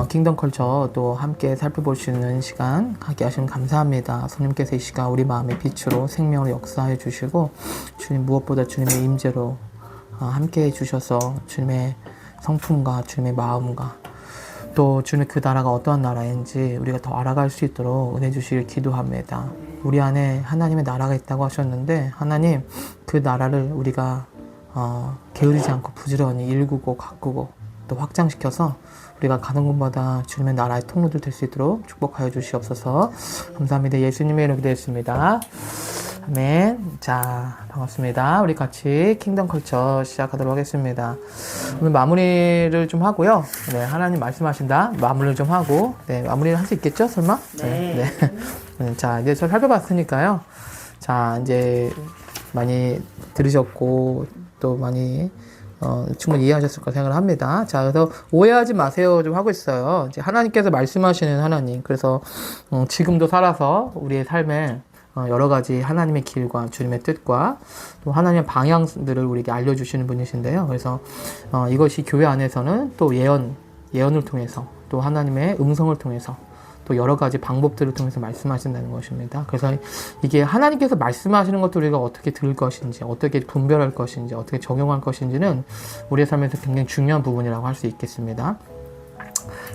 킹덤 컬처 또 함께 살펴볼 수 있는 시간 갖게 하시면 감사합니다. 성령께서 이 시간 우리 마음의 빛으로 생명을 역사해 주시고 주님 무엇보다 주님의 임재로 함께 해 주셔서 주님의 성품과 주님의 마음과 또 주님의 그 나라가 어떠한 나라인지 우리가 더 알아갈 수 있도록 은혜 주시길 기도합니다. 우리 안에 하나님의 나라가 있다고 하셨는데 하나님 그 나라를 우리가 게으르지 않고 부지런히 일구고 가꾸고 또 확장시켜서 우리가 가는 곳마다 주님의 나라의 통로들 될 수 있도록 축복하여 주시옵소서. 감사합니다. 예수님의 이름으로 기도했습니다. 아멘. 자, 반갑습니다. 우리 같이 킹덤 컬처 시작하도록 하겠습니다. 오늘 마무리를 좀 하고요. 네, 하나님 말씀하신다. 마무리를 좀 하고, 네, 마무리를 할 수 있겠죠? 설마? 네. 네. 자, 이제 저 살펴봤으니까요. 자, 이제 많이 들으셨고, 또 많이 충분히 이해하셨을 거라 생각을 합니다. 자, 그래서 오해하지 마세요 좀 하고 있어요. 이제 하나님께서 말씀하시는 하나님. 그래서 지금도 살아서 우리의 삶에 여러 가지 하나님의 길과 주님의 뜻과 또 하나님의 방향들을 우리에게 알려주시는 분이신데요. 그래서 이것이 교회 안에서는 또 예언을 통해서 또 하나님의 음성을 통해서 또 여러 가지 방법들을 통해서 말씀하신다는 것입니다. 그래서 이게 하나님께서 말씀하시는 것도 우리가 어떻게 들을 것인지, 어떻게 분별할 것인지, 어떻게 적용할 것인지는 우리의 삶에서 굉장히 중요한 부분이라고 할 수 있겠습니다.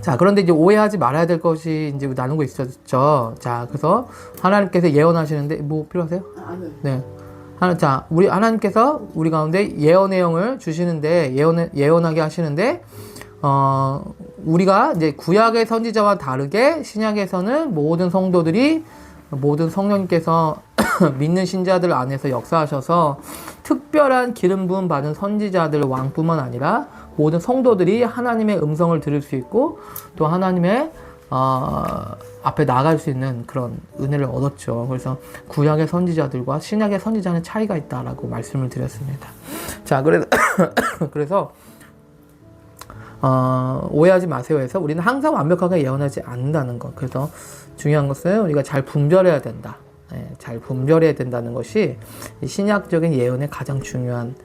자, 그런데 이제 오해하지 말아야 될 것이 이제 나누고 있었죠. 자, 그래서 하나님께서 예언하시는데 뭐 필요하세요? 아니요. 네. 자, 하나님께서 우리 가운데 예언의 영을 주시는데 예언하게 하시는데 우리가 이제 구약의 선지자와 다르게 신약에서는 모든 성도들이 모든 성령님께서 믿는 신자들 안에서 역사하셔서 특별한 기름 부음 받은 선지자들 왕뿐만 아니라 모든 성도들이 하나님의 음성을 들을 수 있고 또 하나님의 앞에 나아갈 수 있는 그런 은혜를 얻었죠. 그래서 구약의 선지자들과 신약의 선지자는 차이가 있다라고 말씀을 드렸습니다. 자, 그래서 오해하지 마세요 해서 우리는 항상 완벽하게 예언하지 않는다는 것. 그래서 중요한 것은 우리가 잘 분별해야 된다. 네, 잘 분별해야 된다는 것이 신약적인 예언의 가장 중요한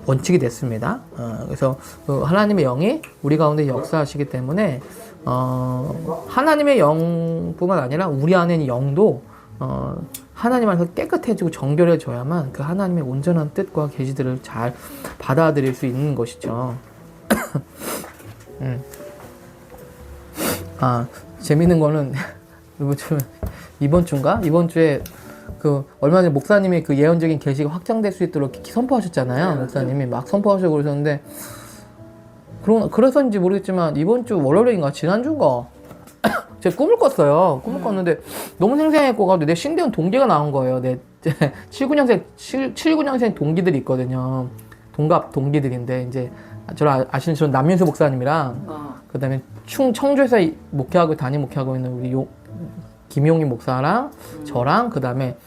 원칙이 됐습니다. 그래서 하나님의 영이 우리 가운데 역사하시기 때문에 하나님의 영뿐만 아니라 우리 안에 있는 영도 하나님 안에서 깨끗해지고 정결해져야만 그 하나님의 온전한 뜻과 계시들을 잘 받아들일 수 있는 것이죠. 재밌는 거는 이번 주인가? 이번 주에 얼마 전에 목사님이 그 예언적인 계시가 확장될 수 있도록 선포하셨잖아요. 목사님이 막 선포하시고 그러셨는데 그래서인지 모르겠지만 이번 주 월요일인가 지난주인가 제가 꿈을 꿨어요. 꿈을 꿨는데 너무 생생했고 내 신대원 동기가 나온 거예요. 내 79년생 동기들이 있거든요. 동갑 동기들인데 이제 저를 아시는 저는 남민수 목사님이랑 그다음에 청주에서 담임 목회하고 있는 우리 김용희 목사랑 저랑 그다음에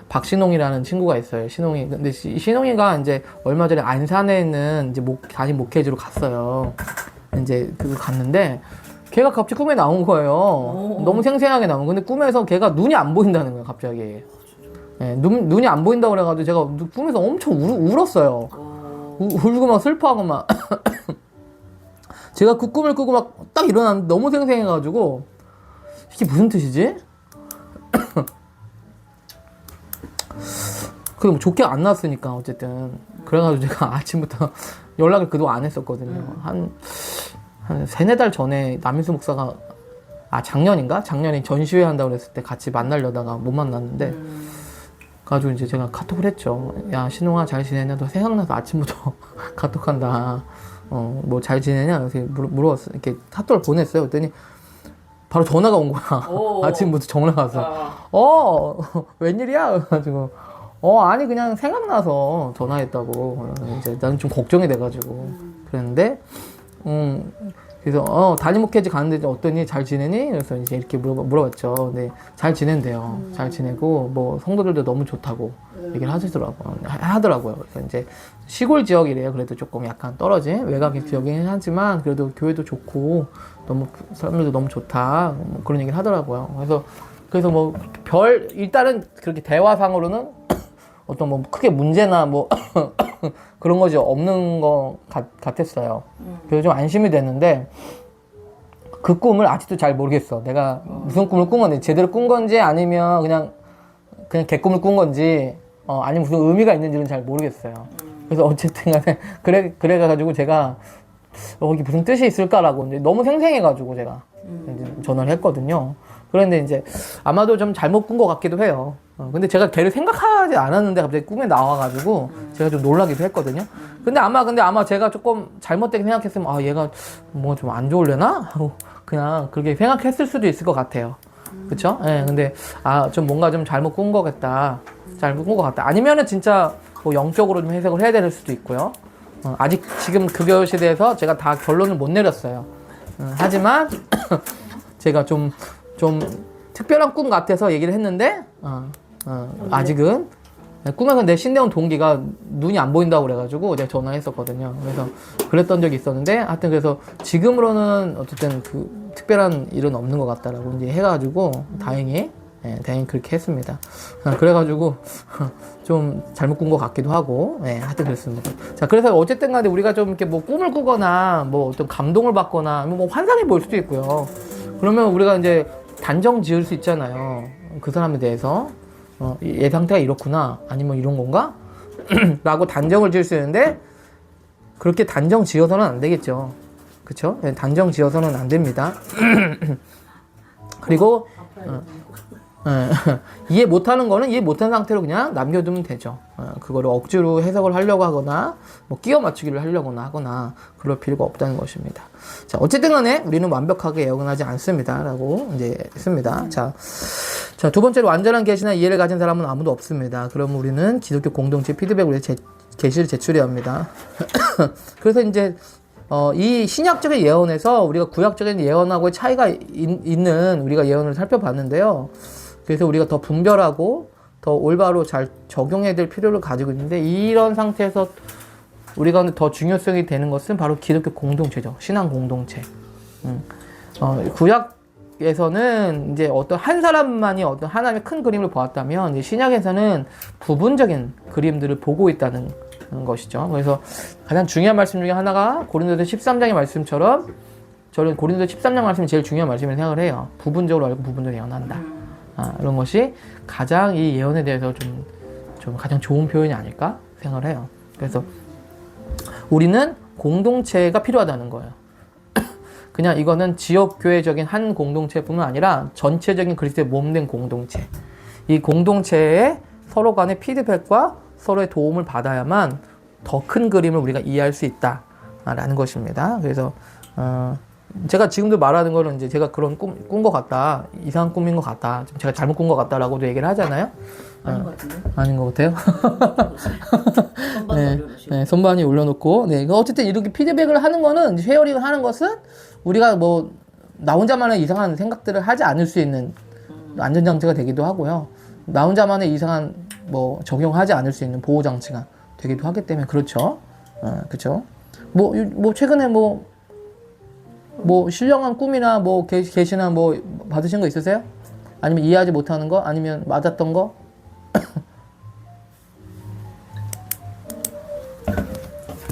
박신홍이라는 친구가 있어요. 신홍이. 근데 신홍이가 이제 얼마 전에 안산에 있는 이제 담임 목회지로 갔어요. 이제 갔는데 걔가 갑자기 꿈에 나온 거예요. 너무 생생하게 나온. 근데 꿈에서 걔가 눈이 안 보인다는 거예요, 갑자기. 네, 눈이 안 보인다고 그래가지고 제가 꿈에서 엄청 울었어요. 울고 막 슬퍼하고 막. 제가 그 꿈을 꾸고 막 딱 일어났는데 너무 생생해가지고 이게 무슨 뜻이지? 그게 뭐 좋게 안 나왔으니까 어쨌든 그래가지고 제가 아침부터 연락을 그동안 안 했었거든요. 한 3-4달 전에 남인수 목사가 작년에 전시회 한다고 그랬을 때 같이 만나려다가 못 만났는데 가지고 이제 제가 카톡을 했죠. 야, 신홍아 잘 지내냐? 너 생각나서 아침부터 카톡한다. 뭐 잘 지내냐? 이렇게 물어봤어. 이렇게 카톡을 보냈어요. 그랬더니 바로 전화가 온 거야. 아침부터 전화가 와서. 웬일이야? 그래가지고 아니 그냥 생각나서 전화했다고. 이제 나는 좀 걱정이 돼가지고 그랬는데 그래서 담임 목회지 가는데 어떠니? 잘 지내니? 그래서 이제 이렇게 물어봤죠. 네, 잘 지낸대요. 잘 지내고 뭐 성도들도 너무 좋다고 얘기를 하더라고요. 그래서 이제 시골 지역이래요. 그래도 조금 약간 떨어진 외곽 지역이긴 하지만 그래도 교회도 좋고 너무 사람들도 너무 좋다. 뭐 그런 얘기를 하더라고요. 그래서 뭐 일단은 그렇게 대화상으로는 어떤 뭐 크게 문제나 뭐 그런 것이 없는 것 같았어요. 그래서 좀 안심이 됐는데 그 꿈을 아직도 잘 모르겠어. 내가 무슨 꿈을 꾼 건지, 제대로 꾼 건지 아니면 그냥 개꿈을 꾼 건지 아니면 무슨 의미가 있는지는 잘 모르겠어요. 그래서 어쨌든 간에 그래가지고 제가 이게 무슨 뜻이 있을까라고 이제 너무 생생해가지고 제가 이제 전화를 했거든요. 그런데 이제 아마도 좀 잘못 꾼 것 같기도 해요. 근데 제가 걔를 생각하지 않았는데 갑자기 꿈에 나와가지고 제가 좀 놀라기도 했거든요. 근데 아마 제가 조금 잘못되게 생각했으면 얘가 뭐 좀 안 좋으려나 하고 그냥 그렇게 생각했을 수도 있을 것 같아요. 그쵸? 예, 근데 좀 뭔가 좀 잘못 꾼 거겠다. 잘못 꾼 것 같다. 아니면은 진짜 뭐 영적으로 좀 해석을 해야 될 수도 있고요. 아직 지금 그 것에 대해서 제가 다 결론을 못 내렸어요. 하지만 제가 좀 특별한 꿈 같아서 얘기를 했는데 아직은 꿈에서 내 신내온 동기가 눈이 안 보인다고 그래가지고 내가 전화했었거든요. 그래서 그랬던 적이 있었는데 하여튼 그래서 지금으로는 어쨌든 그 특별한 일은 없는 것 같다라고 이제 해가지고 다행히 그렇게 했습니다. 그래가지고 좀 잘못 꾼 것 같기도 하고 하여튼 그랬습니다. 자, 그래서 어쨌든 간에 우리가 좀 이렇게 뭐 꿈을 꾸거나 뭐 어떤 감동을 받거나 뭐 환상이 보일 수도 있고요. 그러면 우리가 이제 단정 지을 수 있잖아요. 그 사람에 대해서 얘 상태가 이렇구나 아니면 이런 건가? 라고 단정을 지을 수 있는데 그렇게 단정 지어서는 안 되겠죠. 그쵸? 단정 지어서는 안 됩니다. 그리고 이해 못하는 거는 이해 못한 상태로 그냥 남겨두면 되죠. 그거를 억지로 해석을 하려고 하거나 뭐 끼워 맞추기를 하려거나 하거나 그럴 필요가 없다는 것입니다. 자, 어쨌든 간에 우리는 완벽하게 예언하지 않습니다. 라고 이제 했습니다. 자, 두 번째로 완전한 계시나 이해를 가진 사람은 아무도 없습니다. 그럼 우리는 기독교 공동체 피드백으로 계시를 제출해야 합니다. 그래서 이제 이 신약적인 예언에서 우리가 구약적인 예언하고의 차이가 있는 우리가 예언을 살펴봤는데요. 그래서 우리가 더 분별하고 더 올바로 잘 적용해야 될 필요를 가지고 있는데 이런 상태에서 우리가 더 중요성이 되는 것은 바로 기독교 공동체죠. 신앙 공동체. 구약에서는 이제 어떤 한 사람만이 어떤 하나님의 큰 그림을 보았다면 이제 신약에서는 부분적인 그림들을 보고 있다는 것이죠. 그래서 가장 중요한 말씀 중에 하나가 고린도서 13장의 말씀처럼 저는 고린도서 13장 말씀이 제일 중요한 말씀이라고 생각을 해요. 부분적으로 알고 부분적으로 예언한다. 이런 것이 가장 이 예언에 대해서 좀 가장 좋은 표현이 아닐까 생각을 해요. 그래서 우리는 공동체가 필요하다는 거예요. 그냥 이거는 지역교회적인 한 공동체뿐만 아니라 전체적인 그리스도의 몸된 공동체. 이 공동체에 서로 간의 피드백과 서로의 도움을 받아야만 더 큰 그림을 우리가 이해할 수 있다라는 것입니다. 그래서 제가 지금도 말하는 거는 이제 제가 그런 꾼 것 같다, 이상한 꿈인 것 같다, 좀 제가 잘못 꾼 것 같다라고도 얘기를 하잖아요. 아닌 것 같은데? 아닌 것 같아요. 선반 선반이 올려놓고, 어쨌든 이렇게 피드백을 하는 거는, 쉐어링을 하는 것은 우리가 뭐 나 혼자만의 이상한 생각들을 하지 않을 수 있는 안전장치가 되기도 하고요. 나 혼자만의 이상한 뭐 적용하지 않을 수 있는 보호장치가 되기도 하기 때문에 그렇죠. 그렇죠. 뭐 최근에 뭐 신령한 꿈이나 뭐 계시나 뭐 받으신 거 있으세요? 아니면 이해하지 못하는 거? 아니면 맞았던 거?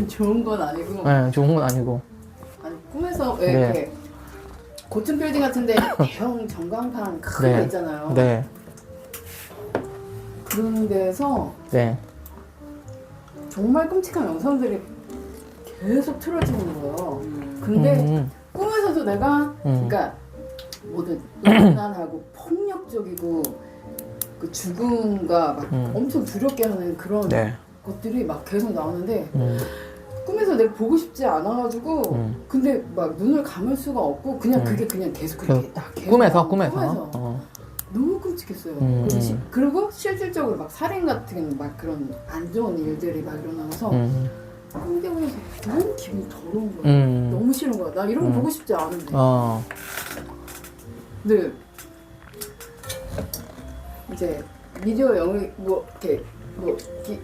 좋은 건 아니고. 네, 좋은 건 아니고. 아니 꿈에서 왜 이렇게 고층 빌딩 같은데 대형 전광판 큰 거 있잖아요. 네. 그런 데서 네. 정말 끔찍한 영상들이 계속 틀어지는 거예요. 근데 꿈에서도 내가 그러니까 모든 음란하고 폭력적이고 그 죽음과 막 엄청 두렵게 하는 그런 것들이 막 계속 나오는데 꿈에서 내가 보고 싶지 않아가지고 근데 막 눈을 감을 수가 없고 그냥 그게 그냥 계속 그렇게 딱 계속 꿈에서. 너무 끔찍했어요. 그리고 실질적으로 막 살인 같은 막 그런 안 좋은 일들이 막 일어나서 꿈 깨면서 너무 기분이 더러운 거야. 너무 싫은 거야. 나 이런 거 보고 싶지 않은데. 근데 이제 미디어 영역 뭐 이렇게 뭐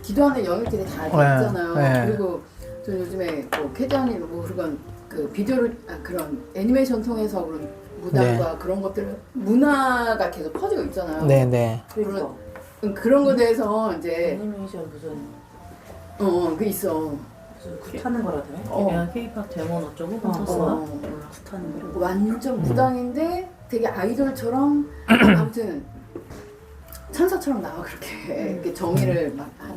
기도하는 영역들이 다 있잖아요. 그리고 저 요즘에 뭐 캐자니 뭐 그런 그 비디오를 그런 애니메이션 통해서 그런 무당과 그런 것들 문화가 계속 퍼지고 있잖아요. 네네. 그런 거에 대해서 이제 애니메이션 무슨 그 있어. 굿하는 거라더래. 어. K-pop 데몬 어쩌고 어, 콘서스가 굿하는 거라고. 완전 무당인데 되게 아이돌처럼 아무튼 천사처럼 나와 그렇게 이렇게 정의를 막 하는.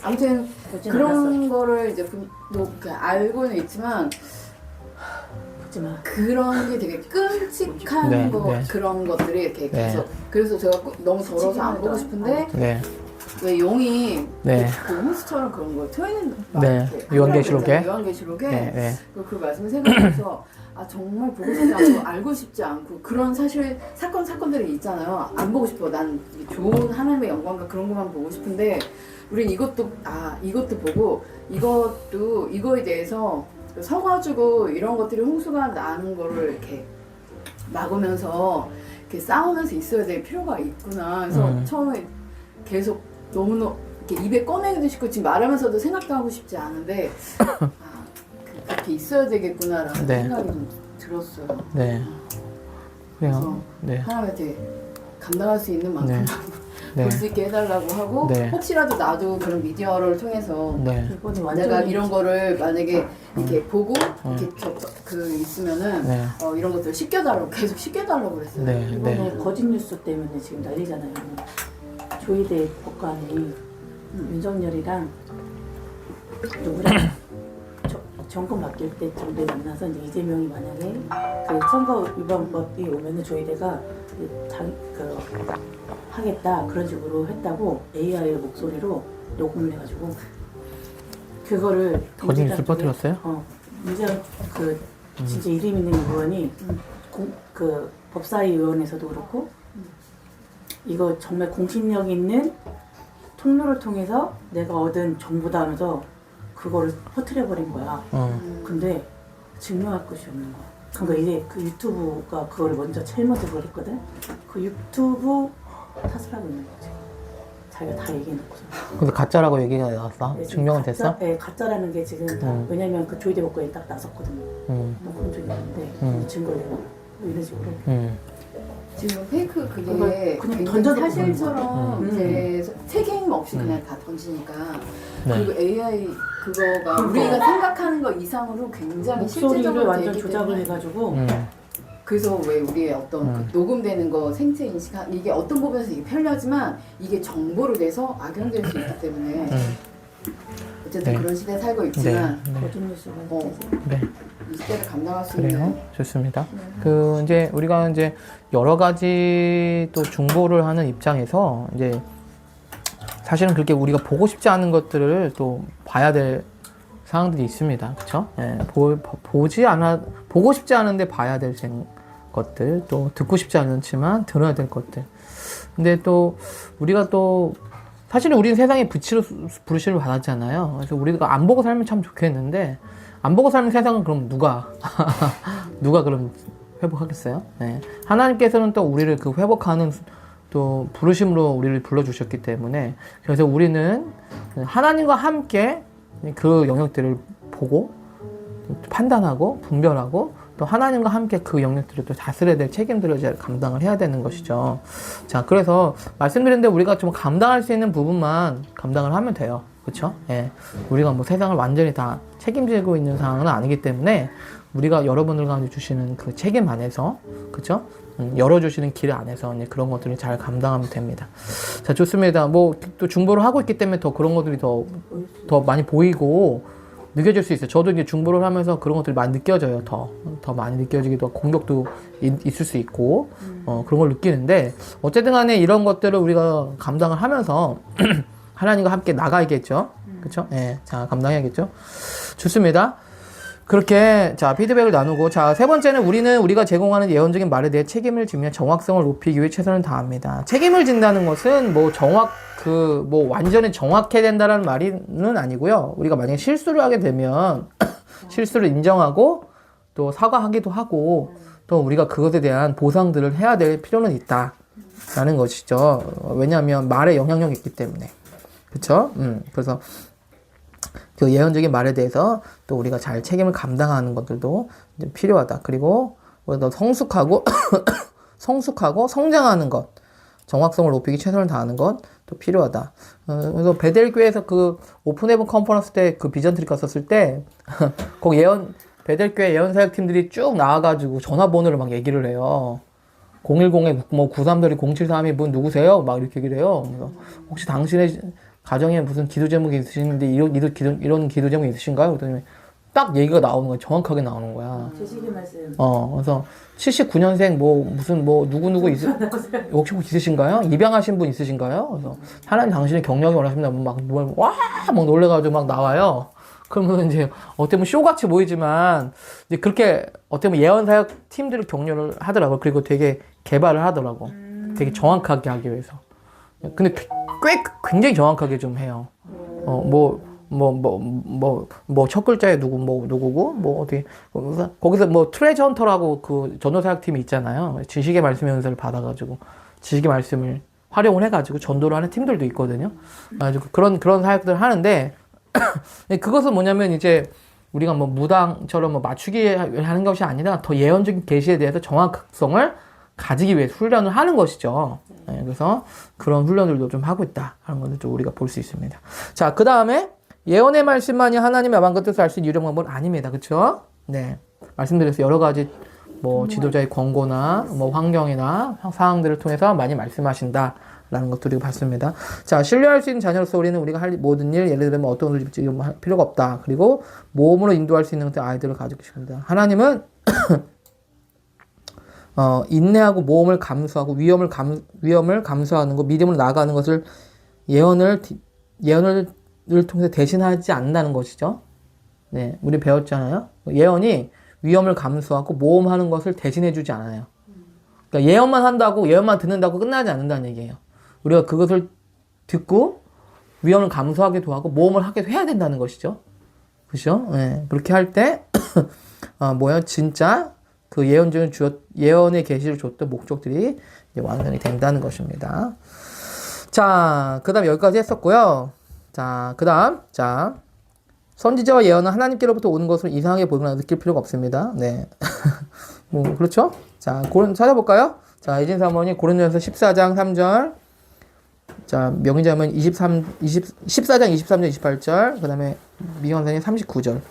아무튼 보진 그런 않았어. 거를 이제 뭐 그냥 알고는 있지만 보지 마. 그런 게 되게 끔찍한 네, 거 네. 그런 것들이 이렇게 네. 계속 그래서 제가 너무 더러워서 안 보고 싶은데 네. 왜 용이 네. 그 홍수처럼 그런 거 트여있는 막 네. 이렇게 요한계시록에? 하더라고요. 요한계시록에 네. 네. 그 말씀을 생각하면서 아 정말 보고 싶지 않고 알고 싶지 않고 그런 사실 사건들이 있잖아요. 안 보고 싶어. 난 좋은 하나님의 영광과 그런 것만 보고 싶은데 우린 이것도 보고 이거에 대해서 서가지고 이런 것들이 홍수가 나는 거를 이렇게 막으면서 이렇게 싸우면서 있어야 될 필요가 있구나. 그래서 처음에 계속 너무너무 이렇게 입에 꺼내기도 싫고 지금 말하면서도 생각도 하고 싶지 않은데 그렇게 있어야 되겠구나라는 네. 생각이 좀 들었어요. 네. 그래요. 네. 하나님한테 감당할 수 있는 만큼 네. 네. 볼 수 있게 해달라고 하고 네. 혹시라도 나도 그런 미디어를 통해서 네. 이번에 내가 완전 이런 거를 만약에 이렇게 보고 이렇게 그 있으면은 네. 이런 것들 계속 시켜달라고 그랬어요. 네. 이번에 네. 거짓 뉴스 때문에 지금 난리잖아요. 조희대 법관이 윤석열이랑 누구랑 정권 바뀔 때 정도에 만나서 이제 이재명이 만약에 그 선거 위반법이 오면은 조희대가 하겠다 그런 식으로 했다고 AI의 목소리로 녹음을 해가지고 그거를 거짓 뉴스 퍼뜨렸어요? 민주당 진짜 이름 있는 의원이 그 법사위 의원에서도 그렇고 이거 정말 공신력 있는 통로를 통해서 내가 얻은 정보다 하면서 그거를 퍼뜨려버린 거야. 근데 증명할 것이 없는 거야. 그러니까 이게 그 유튜브가 그걸 제일 먼저 그걸 했거든. 그 유튜브 탓을 하고 있는 거지. 자기가 다 얘기해놓고서. 근데 가짜라고 얘기가 나왔어? 네, 증명은 됐어? 네, 가짜라는 게 지금 왜냐면 그 조이대 법관이 딱 나섰거든요. 뭐 그런 적이 있는데 증거를 내고 뭐 이런 식으로. 지금 페이크 그게 그냥 굉장히 던져도 사실처럼 이제 책임 없이 그냥 다 던지니까 그리고 AI 그거가 우리가 생각하는 거 이상으로 굉장히 목소리를 실제적으로 완전 되기 조작을 때문에 해가지고 그래서 왜 우리의 어떤 그 녹음되는 거 생체 인식한 이게 어떤 부분에서 이게 편리하지만 이게 정보로 돼서 악용될 수 있기 때문에 어쨌든 네. 그런 시대에 살고 있지만 네. 거짓 뉴스가 네. 이 시대를 감당할 수 그래요. 있는 좋습니다. 그 이제 우리가 이제 여러 가지 또 중보를 하는 입장에서 이제 사실은 그렇게 우리가 보고 싶지 않은 것들을 또 봐야 될 사항들이 있습니다. 그렇죠? 예, 보고 싶지 않은데 봐야 될 것들, 또 듣고 싶지 않지만 들어야 될 것들. 근데 또 우리가 또 사실은 우리는 세상에 부르심을 받았잖아요. 그래서 우리가 안 보고 살면 참 좋겠는데 안 보고 살면 세상은 그럼 누가 그럼 회복하겠어요? 네. 하나님께서는 또 우리를 그 회복하는 또 부르심으로 우리를 불러주셨기 때문에 그래서 우리는 하나님과 함께 그 영역들을 보고 판단하고 분별하고 또 하나님과 함께 그 영역들을 또 다스려야 될 책임들을 이제 감당을 해야 되는 것이죠. 자, 그래서 말씀드린 대로 우리가 좀 감당할 수 있는 부분만 감당을 하면 돼요. 그렇죠? 예. 우리가 뭐 세상을 완전히 다 책임지고 있는 상황은 아니기 때문에 우리가 여러분들과 주시는 그 책임 안에서, 그렇죠? 열어주시는 길 안에서 이제 그런 것들을 잘 감당하면 됩니다. 자, 좋습니다. 뭐 또 중보를 하고 있기 때문에 더 그런 것들이 더 많이 보이고 느껴질 수 있어요. 저도 이제 중보를 하면서 그런 것들이 많이 느껴져요. 더 많이 느껴지기도 하고 공격도 있을 수 있고 그런 걸 느끼는데 어쨌든 간에 이런 것들을 우리가 감당을 하면서 하나님과 함께 나가야겠죠. 그렇죠? 예. 자, 감당해야겠죠. 좋습니다. 그렇게 자 피드백을 나누고 자 세 번째는 우리가 제공하는 예언적인 말에 대해 책임을 지며 정확성을 높이기 위해 최선을 다합니다. 책임을 진다는 것은 뭐 완전히 정확해야 된다는 말은 아니고요. 우리가 만약에 실수를 하게 되면 실수를 인정하고 또 사과하기도 하고 또 우리가 그것에 대한 보상들을 해야 될 필요는 있다라는 것이죠. 왜냐하면 말에 영향력이 있기 때문에. 그렇죠? 그래서 그 예언적인 말에 대해서 또 우리가 잘 책임을 감당하는 것들도 필요하다. 그리고 더 성숙하고 성장하는 것. 정확성을 높이기 최선을 다하는 건 또 필요하다. 그래서 베델교회에서 그 오픈헤븐 컨퍼런스 때 그 비전 트리 갔었을 때 거기 베델교회 예언사역 팀들이 쭉 나와가지고 전화번호를 막 얘기를 해요. 010에 뭐 933이 073이 분 누구세요? 막 이렇게 얘기를 해요. 그래서 혹시 당신의 가정에 무슨 기도 제목이 있으신데 이런 기도 제목이 있으신가요? 그랬더니 딱 얘기가 나오는 거야. 정확하게 나오는 거야. 제시기 말씀. 그래서 79년생 누구 혹시 있으신가요? 입양하신 분 있으신가요? 그래서 하나님 당신의 경력이 원하십니다. 막 놀래가지고 막 나와요. 그러면 이제 어떻게 보면 쇼같이 보이지만 이제 그렇게 어떻게 보면 예언사역 팀들을 격려를 하더라고. 그리고 되게 개발을 하더라고. 되게 정확하게 하기 위해서. 근데 굉장히 정확하게 좀 해요. 첫 글자에 누구고, 어떻게, 거기서 트레저 헌터라고 그 전도사역 팀이 있잖아요. 지식의 말씀 연설을 받아가지고, 지식의 말씀을 활용을 해가지고 전도를 하는 팀들도 있거든요. 그래가지고 그런 사역들을 하는데, 그것은 뭐냐면 이제 우리가 무당처럼 맞추기 하는 것이 아니라 더 예언적인 계시에 대해서 정확성을 가지기 위해 훈련을 하는 것이죠. 그래서 그런 훈련들도 좀 하고 있다 하는 것을 좀 우리가 볼 수 있습니다. 자, 그 다음에 예언의 말씀만이 하나님의 마음과 뜻을 알 수 있는 유일한 방법은 아닙니다. 그렇죠? 네, 말씀드려서 여러 가지 지도자의 권고나 환경이나 상황들을 통해서 많이 말씀하신다. 라는 것들을 봤습니다. 자, 신뢰할 수 있는 자녀로서 우리는 우리가 할 모든 일, 예를 들면 어떤 것을 지금 할 필요가 없다. 그리고 모험으로 인도할 수 있는 아이들을 가지고 계십니다. 하나님은 인내하고 모험을 감수하고 위험을 감수하는 것, 믿음으로 나아가는 것을 예언을 통해서 대신하지 않는다는 것이죠. 네, 우리 배웠잖아요. 예언이 위험을 감수하고 모험하는 것을 대신해주지 않아요. 그러니까 예언만 듣는다고 끝나지 않는다는 얘기예요. 우리가 그것을 듣고 위험을 감수하기도 하고 모험을 하기도 해야 된다는 것이죠. 그죠? 네, 그렇게 할 때 진짜 그 예언의 계시를 줬던 목적들이 이제 완성이 된다는 것입니다. 자, 그 다음 여기까지 했었고요. 자, 그 다음, 선지자와 예언은 하나님께로부터 오는 것을 이상하게 보거나 느낄 필요가 없습니다. 네. 그렇죠? 자, 찾아볼까요? 자, 이진 사모님, 고린도전서 14장 3절. 자, 명의자면 14장 23절, 28절. 그 다음에 미경선생님 39절.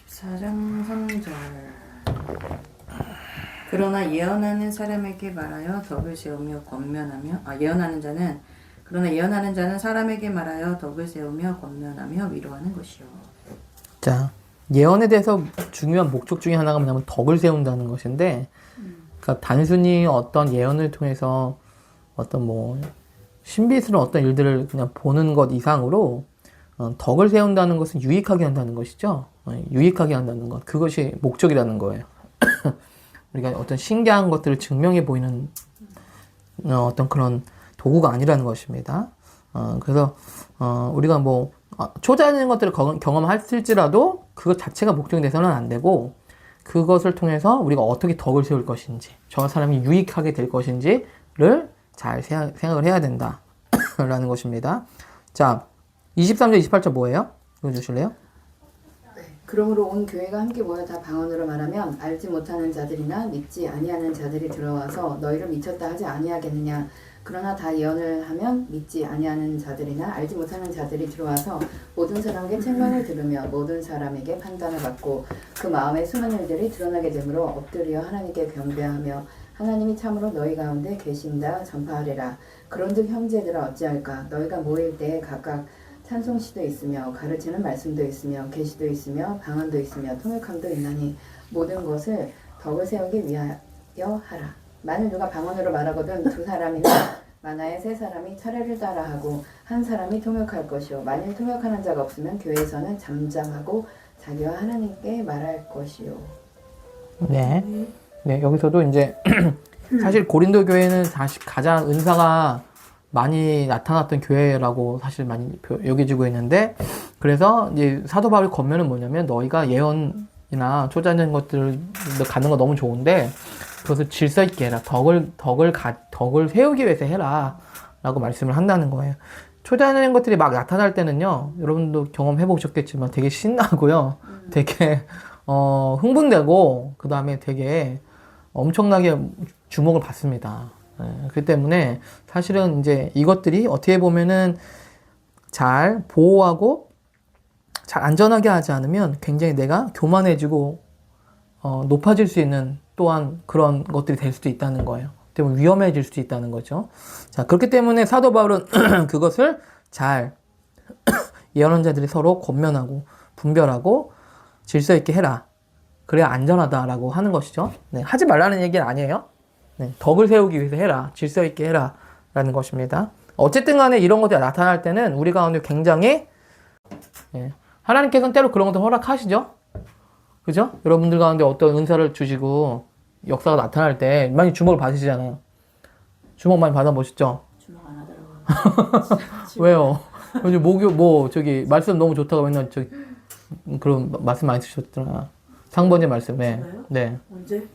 14장 3절. 그러나 예언하는 사람에게 말하여 덕을 세우며 권면하며 그러나 예언하는 자는 사람에게 말하여 덕을 세우며 권면하며 위로하는 것이요. 자, 예언에 대해서 중요한 목적 중에 하나가 뭐냐면 덕을 세운다는 것인데, 그러니까 단순히 어떤 예언을 통해서 어떤 신비스러운 어떤 일들을 그냥 보는 것 이상으로 덕을 세운다는 것은 유익하게 한다는 것이죠. 유익하게 한다는 것, 그것이 목적이라는 거예요. 우리가 어떤 신기한 것들을 증명해 보이는 어떤 그런 도구가 아니라는 것입니다. 그래서 우리가 초자연적인 것들을 경험할지라도 그것 자체가 목적이 돼서는 안 되고, 그것을 통해서 우리가 어떻게 덕을 세울 것인지, 저 사람이 유익하게 될 것인지를 잘 생각을 해야 된다 라는 것입니다. 자, 23절 28절 뭐예요? 읽어주실래요? 그러므로 온 교회가 함께 모여 다 방언으로 말하면 알지 못하는 자들이나 믿지 아니하는 자들이 들어와서 너희를 미쳤다 하지 아니하겠느냐. 그러나 다 예언을 하면 믿지 아니하는 자들이나 알지 못하는 자들이 들어와서 모든 사람에게 책망을 들으며 모든 사람에게 판단을 받고 그 마음의 숨은 일들이 드러나게 되므로 엎드려 하나님께 경배하며 하나님이 참으로 너희 가운데 계신다 전파하리라. 그런즉 형제들아 어찌할까. 너희가 모일 때에 각각 찬송시도 있으며 가르치는 말씀도 있으며 계시도 있으며 방언도 있으며 통역함도 있나니 모든 것을 덕을 세우기 위하여 하라. 만일 누가 방언으로 말하거든 두 사람이나 많아야 세 사람이 차례를 따라하고 한 사람이 통역할 것이요 만일 통역하는 자가 없으면 교회에서는 잠잠하고 자기와 하나님께 말할 것이요. 네. 네, 여기서도 이제 사실 고린도 교회는 가장 은사가 많이 나타났던 교회라고 사실 많이 여겨지고 있는데, 그래서 이제 사도 바울의 권면은 뭐냐면 너희가 예언이나 초자연적인 것들을 갖는 거 너무 좋은데 그것을 질서 있게 해라. 덕을 세우기 위해서 해라 라고 말씀을 한다는 거예요. 초자연적인 것들이 막 나타날 때는요, 여러분도 경험해 보셨겠지만 되게 신나고요, 되게 흥분되고, 그 다음에 되게 엄청나게 주목을 받습니다. 그렇기 때문에 사실은 이제 이것들이 어떻게 보면은 잘 보호하고 잘 안전하게 하지 않으면 굉장히 내가 교만해지고 높아질 수 있는 또한 그런 것들이 될 수도 있다는 거예요. 때문에 위험해질 수도 있다는 거죠. 자, 그렇기 때문에 사도 바울은 그것을 잘 예언자들이 서로 권면하고 분별하고 질서 있게 해라. 그래야 안전하다라고 하는 것이죠. 네, 하지 말라는 얘기는 아니에요. 네, 덕을 세우기 위해서 해라. 질서 있게 해라. 라는 것입니다. 어쨌든 간에 이런 것들이 나타날 때는 우리 가운데 굉장히 하나님께서는 때로 그런 것도 허락하시죠. 그죠? 여러분들 가운데 어떤 은사를 주시고 역사가 나타날 때 많이 주목을 받으시잖아요. 주목 많이 받아보셨죠? 주목 안 하더라고요. 왜요? 요즘 말씀 너무 좋다고 맨날 그런 말씀 많이 주셨더라. 상번제 말씀에. 정말요? 네. 언제?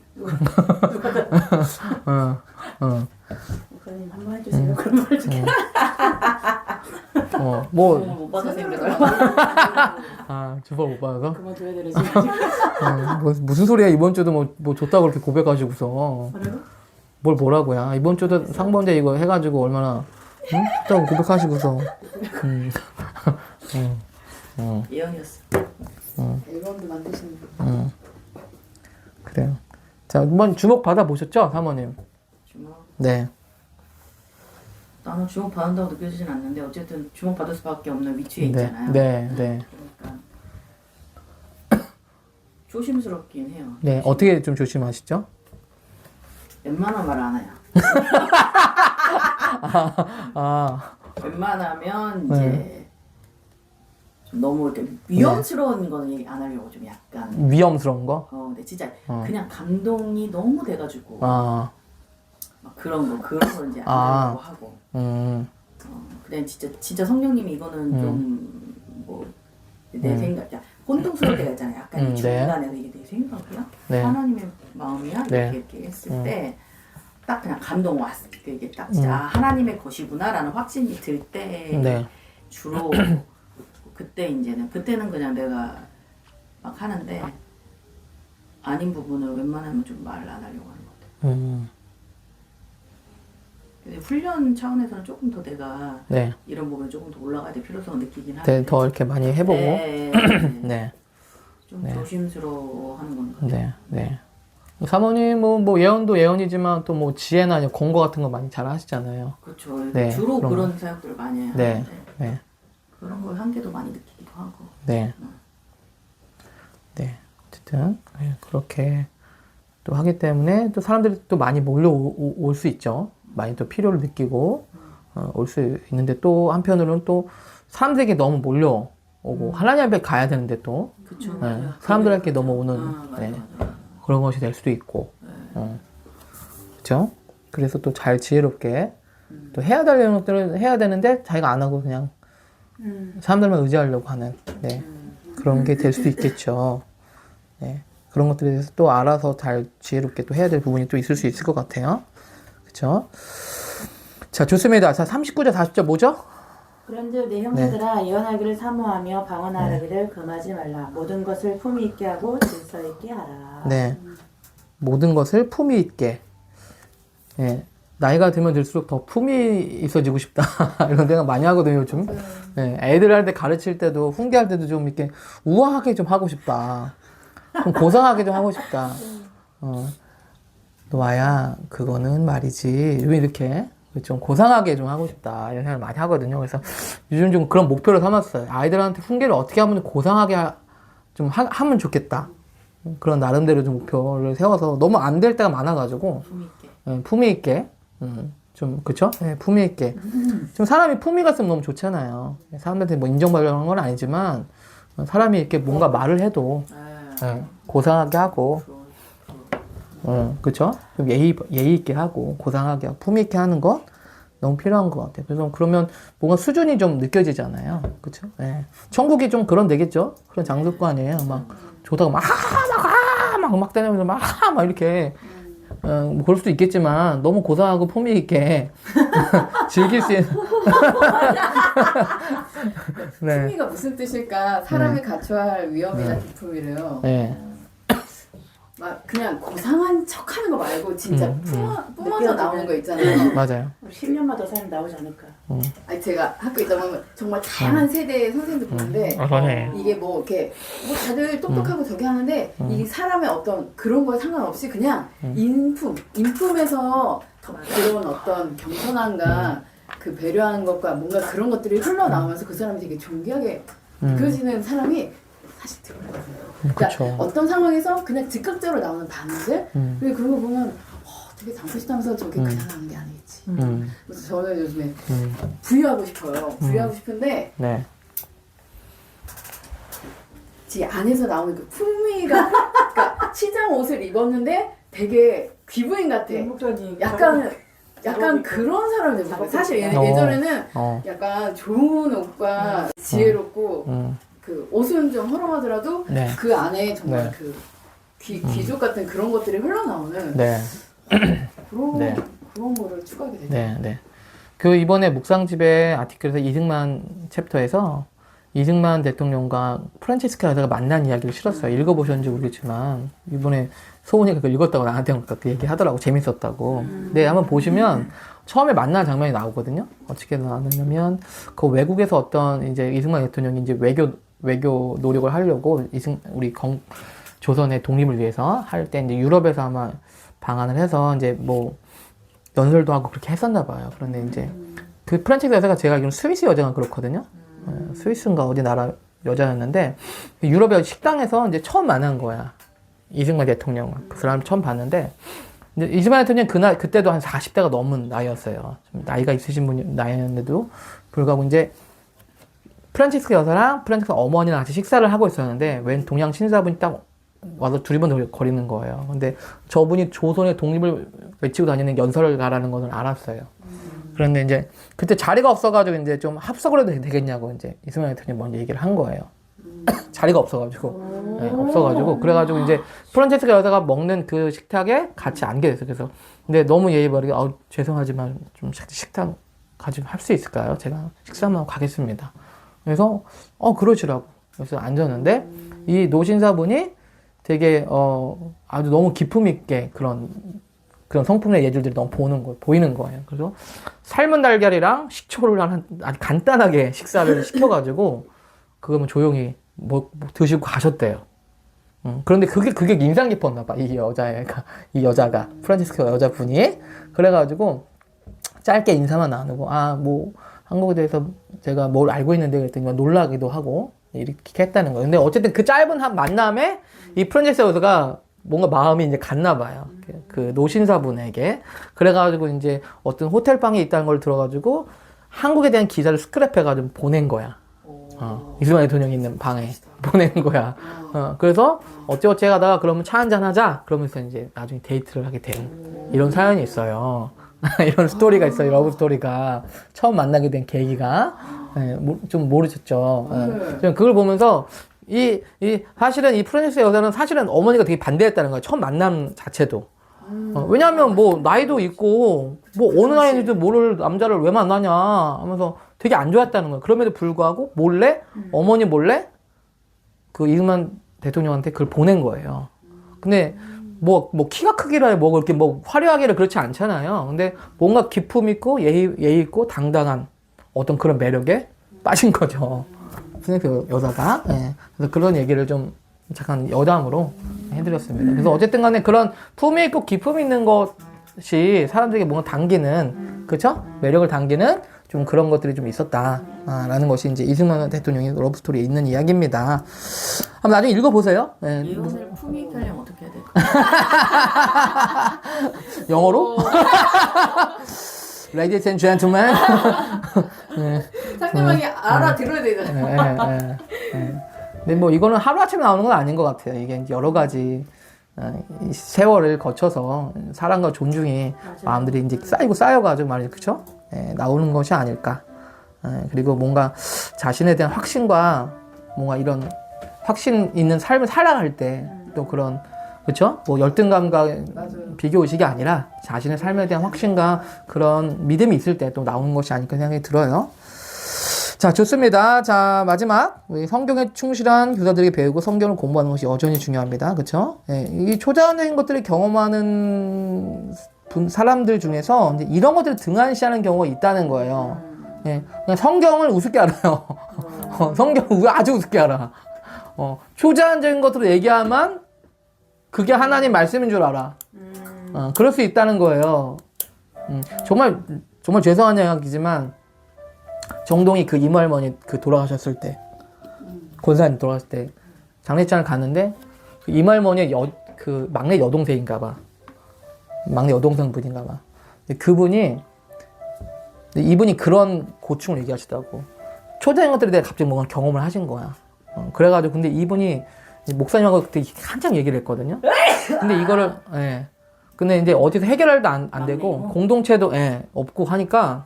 목사님 한번 해주세요. 그런 말 좀. 못 받아서 힘들어요. 주보 못 받아서? 그만둬야 되지. 무슨 소리야, 이번 주도 뭐 좋다고 그렇게 고백하시고서. 그래요? 뭐라고야. 이번 주도 상번제 이거 해가지고 얼마나, 좋다고 고백하시고서. 예언이었어. 앨범도 만드시는 분. 그래요. 자, 한번 주목 받아보셨죠, 사모님? 주목. 네. 나는 주목 받는다고 느껴지진 않는데 어쨌든 주목 받을 수밖에 없는 위치에 네. 있잖아요. 네. 그러니까 조심스럽긴 해요. 네. 어떻게 좀 조심하시죠? 웬만하면 말 안 해요. 웬만하면 이제 좀 너무 이렇게 위험스러운 거는 얘기 안 하려고 좀 약간. 위험스러운 거? 근데 진짜 그냥 감동이 너무 돼가지고 막 그런 거 이제 안 하려고 하고. 그냥 진짜 성령님이 이거는 좀 뭐 내 생각, 혼동스러울 때가 있잖아요. 약간 이 중간에서 이게 내 생각이야? 네. 하나님의 마음이야? 네. 이렇게 했을 때 딱 그냥 감동 왔어. 이게 딱 진짜 하나님의 것이구나라는 확신이 들 때 네. 주로 그때는 그냥 내가 막 하는데 아닌 부분을 웬만하면 좀 말을 안 하려고 하는 것 같아요. 근데 훈련 차원에서는 조금 더 내가 네. 이런 부분에 조금 더 올라가야 될 필요성을 느끼긴 하는데 더 이렇게 많이 해보고. 네. 네. 좀 조심스러워하는 건 같아요. 네. 네. 사모님, 뭐 예언도 예언이지만 또 뭐 지혜나 아니면 권고 같은 거 많이 잘 하시잖아요. 그렇죠. 네, 주로 그럼. 그런 사역들을 많이 해요. 네. 네. 그런 걸 한계도 많이 느끼기도 하고. 네. 네. 어쨌든, 그렇게 또 하기 때문에 또 사람들이 또 많이 몰려올 수 있죠. 많이 또 필요를 느끼고, 올 수 있는데 또 한편으로는 또 사람들에게 너무 몰려오고, 하나님 앞에 가야 되는데 또, 그쵸. 사람들에게 넘어오는, 맞아. 그런 것이 될 수도 있고, 그렇죠? 그래서 또 잘 지혜롭게 또 해야 될 것들을 해야 되는데 자기가 안 하고 그냥 사람들만 의지하려고 하는 그런 게 될 수도 있겠죠. 네, 그런 것들에 대해서 또 알아서 잘 지혜롭게 또 해야 될 부분이 또 있을 수 있을 것 같아요. 그렇죠? 자, 좋습니다. 자, 39절, 40절 뭐죠? 그런즉 내 형제들아 예언하기를 사모하며 방언하기를 금하지 말라. 모든 것을 품위 있게 하고 질서 있게 하라. 네. 모든 것을 품위 있게. 예. 나이가 들면 들수록 더 품위 있어지고 싶다. 이런 생각 많이 하거든요, 요즘. 예. 애들한테 가르칠 때도, 훈계할 때도 좀 이렇게 우아하게 좀 하고 싶다. 좀 고상하게 좀 하고 싶다. 노아야, 그거는 말이지. 이렇게 좀 고상하게 좀 하고 싶다. 이런 생각을 많이 하거든요. 그래서 요즘 좀 그런 목표를 삼았어요. 아이들한테 훈계를 어떻게 하면 고상하게 좀 하면 좋겠다. 그런 나름대로 좀 목표를 세워서 너무 안 될 때가 많아가지고 품위 있게 좀 그쵸? 네, 품위 있게 좀 사람이 품위가 있으면 너무 좋잖아요. 사람들한테 뭐 인정받으려는 건 아니지만 사람이 이렇게 뭔가 말을 해도 고상하게 하고 그쵸? 좀 예의 있게 하고 고상하게 하고 품위 있게 하는 것 너무 필요한 것 같아요. 그래서 그러면 뭔가 수준이 좀 느껴지잖아요. 그쵸? 네. 천국이 좀 그런 데겠죠? 그런 장소가 아니에요. 막 좋다고 막 음악 다니면서 막 이렇게 뭐 그럴 수도 있겠지만 너무 고상하고 품위 있게 즐길 수 있는 네. 품위가 무슨 뜻일까? 사람이 갖춰야 할 위엄이나 기품이래요. 네. 막 그냥 고상한 척하는 거 말고 진짜 뿜어서 느껴지는. 나오는 거 있잖아요. 맞아요. 10년마다 사람 나오지 않을까. 아니 제가 학교 있다 보면 정말 다양한 세대의 선생님들 보는데 맞아요. 이게 뭐 이렇게 뭐 다들 똑똑하고 저기 하는데 이 사람의 어떤 그런 거에 상관없이 그냥 인품에서 그런 어떤 겸손함과 그 배려하는 것과 뭔가 그런 것들이 흘러나오면서 그 사람이 되게 존귀하게 느껴지는 사람이 사실 드물거든요. 그러니까 그쵸. 어떤 상황에서 그냥 즉각적으로 나오는 반응들 그리고 그런 거 보면 되게 당포시하면서 저게 그냥 하는 게 아니겠지. 그래서 저는 요즘에 부유하고 싶어요. 부유하고 싶은데 네. 제 안에서 나오는 그 품위가 그러니까 시장 옷을 입었는데 되게 귀부인 같아. 약간 그런 사람이 되는 거예요. 사실 예전에는 약간 좋은 옷과 지혜롭고 그 옷은 좀 허름하더라도 네. 그 안에 정말 네. 그 귀족 같은 그런 것들이 흘러나오는 네. 그런 네. 그런 거를 추구하게 되죠. 네, 네. 그 이번에 묵상집의 아티클에서 이승만 챕터에서 이승만 대통령과 프란치스카 여사가 만난 이야기를 실었어요. 읽어보셨는지 모르겠지만 이번에 소은이가 그걸 읽었다고 나한테 그 얘기 하더라고. 재밌었다고. 근데 한번 보시면 처음에 만난 장면이 나오거든요. 어떻게 나왔냐면 그 외국에서 어떤 이제 이승만 대통령이 이제 외교 노력을 하려고 우리 조선의 독립을 위해서 할 때 이제 유럽에서 아마 방한을 해서 이제 뭐 연설도 하고 그렇게 했었나 봐요. 그런데 이제 그 프란치스 여사가 제가 알기로는 스위스 여자가 그렇거든요. 스위스인가 어디 나라 여자였는데 유럽의 식당에서 이제 처음 만난 거야. 이승만 대통령 그 사람을 처음 봤는데 이제 이승만 대통령 그때도 한 40대가 넘은 나이였어요. 좀 나이가 있으신 분 나이였는데도 불구하고 이제 프란치스카 여사랑 프란치스카 어머니랑 같이 식사를 하고 있었는데 웬 동양 신사분이 딱 와서 두리번 거리는 거예요. 근데 저분이 조선의 독립을 외치고 다니는 연설을 가라는 것을 알았어요. 그런데 이제 그때 자리가 없어가지고 이제 좀 합석을 해도 되겠냐고 이제 이승만 대통령이 먼저 얘기를 한 거예요. 자리가 없어가지고. 네, 없어가지고. 그래가지고 이제 프란체스카 여사가 먹는 그 식탁에 같이 앉게 됐어요. 그래서 근데 너무 예의 바르게 죄송하지만 좀 식탁 같이 할 수 있을까요? 제가 식사 한번 하고 가겠습니다. 그래서 그러시라고. 그래서 앉았는데 이 노신사분이 되게 아주 너무 기품 있게 그런 성품의 예절들이 너무 보이는 거예요. 그래서 삶은 달걀이랑 식초를 아주 간단하게 식사를 시켜가지고 그거면 조용히 뭐 드시고 가셨대요. 그런데 그게 인상 깊었나 봐. 이 여자가 프란치스카 여자분이 그래가지고 짧게 인사만 나누고 뭐 한국에 대해서 제가 뭘 알고 있는데 그랬더니 놀라기도 하고 이렇게 했다는 거예요. 근데 어쨌든 그 짧은 한 만남에 이 프란치스카 여자가 뭔가 마음이 이제 갔나 봐요. 그 노신사분에게. 그래가지고 이제 어떤 호텔방에 있다는 걸 들어가지고 한국에 대한 기사를 스크랩해가지고 보낸 거야. 이승만 대통령이 있는 방에 보낸 거야. 그래서 어찌어찌 하다가 그러면 차 한잔 하자. 그러면서 이제 나중에 데이트를 하게 된 이런 사연이 있어요. 이런 스토리가 있어요. 러브 스토리가. 처음 만나게 된 계기가. 좀 모르셨죠. 그걸 보면서 사실은 이 프란치스 여사는 사실은 어머니가 되게 반대했다는 거야. 처음 만남 자체도. 왜냐하면 뭐 나이도 있고 뭐 어느 나이에도 모를 남자를 왜 만나냐 하면서 되게 안 좋았다는 거야. 그럼에도 불구하고 어머니 몰래 그 이승만 대통령한테 그걸 보낸 거예요. 근데 뭐 키가 크기라 뭐 그렇게 뭐 화려하기를 그렇지 않잖아요. 근데 뭔가 기품 있고 예의 있고 당당한 어떤 그런 매력에 빠진 거죠. 프란치스 여사가. 네. 그래서 그런 얘기를 좀 잠깐 여담으로 해드렸습니다. 그래서 어쨌든 간에 그런 품위 있고 기품 있는 것이 사람들에게 뭔가 당기는, 그쵸? 매력을 당기는 좀 그런 것들이 좀 있었다라는 것이 이제 이승만 대통령의 러브스토리에 있는 이야기입니다. 한번 나중에 읽어보세요. 네. 이혼을 품위 있게 하려면 어떻게 해야 될까? 영어로? Ladies and gentlemen. 네. 상대방이 알아들어야 되잖아요. 근데 뭐 이거는 하루아침에 나오는 건 아닌 것 같아요. 이게 여러 가지 이 세월을 거쳐서 사랑과 존중이 마음들이 이제 쌓여가지고 말이죠. 그쵸? 나오는 것이 아닐까. 그리고 뭔가 자신에 대한 확신과 뭔가 이런 확신 있는 삶을 살아갈 때 또 그런 그렇죠? 뭐 열등감과 맞아요. 비교의식이 아니라 자신의 삶에 대한 확신과 그런 믿음이 있을 때 또 나오는 것이 아닐까 생각이 들어요. 자, 좋습니다. 자, 마지막. 우리 성경에 충실한 교사들에게 배우고 성경을 공부하는 것이 여전히 중요합니다. 그쵸? 예, 이 초자연적인 것들을 경험하는 사람들 중에서 이제 이런 것들을 등한시하는 경우가 있다는 거예요. 예, 그냥 성경을 우습게 알아요. 성경을 아주 우습게 알아. 초자연적인 것들을 얘기하면 그게 하나님 말씀인 줄 알아. 그럴 수 있다는 거예요. 정말 죄송한 이야기지만, 정동이 그 이모할머니 돌아가셨을 때, 권사님 돌아갔을 때, 장례장을 갔는데, 그 이모할머니의 그 막내 여동생인가 봐. 막내 여동생 분인가 봐. 이분이 그런 고충을 얘기하시다고. 초자연 것들에 대해 갑자기 뭔가 경험을 하신 거야. 그래가지고, 근데 이분이 목사님하고 그때 한창 얘기를 했거든요. 근데 이거를, 예. 근데 이제 어디서 해결할도 안 되고, 공동체도, 예, 없고 하니까,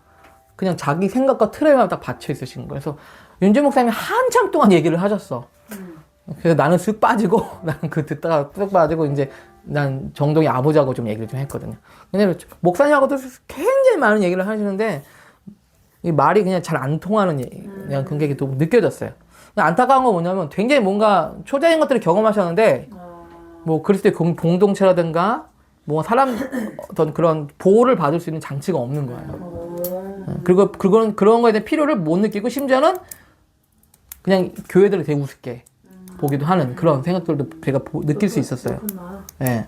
그냥 자기 생각과 틀에만 딱 받쳐 있으신 거예요. 그래서 윤재 목사님이 한참 동안 얘기를 하셨어. 그래서 나는 쓱 빠지고, 나는 그 듣다가 쓱 빠지고, 이제 난 정동이 아버지하고 좀 얘기를 좀 했거든요. 근데 목사님하고도 굉장히 많은 얘기를 하시는데, 이 말이 그냥 잘 안 통하는 그냥 그런 게 또 느껴졌어요. 안타까운 건 뭐냐면 굉장히 뭔가 초자연 것들을 경험하셨는데, 뭐 그리스도의 공동체라든가, 뭐 사람 어떤 그런 보호를 받을 수 있는 장치가 없는 거예요. 그리고 그런 거에 대한 필요를 못 느끼고, 심지어는 그냥 교회들을 되게 우습게 보기도 하는 그런 생각들도 제가 느낄 수 있었어요. 예.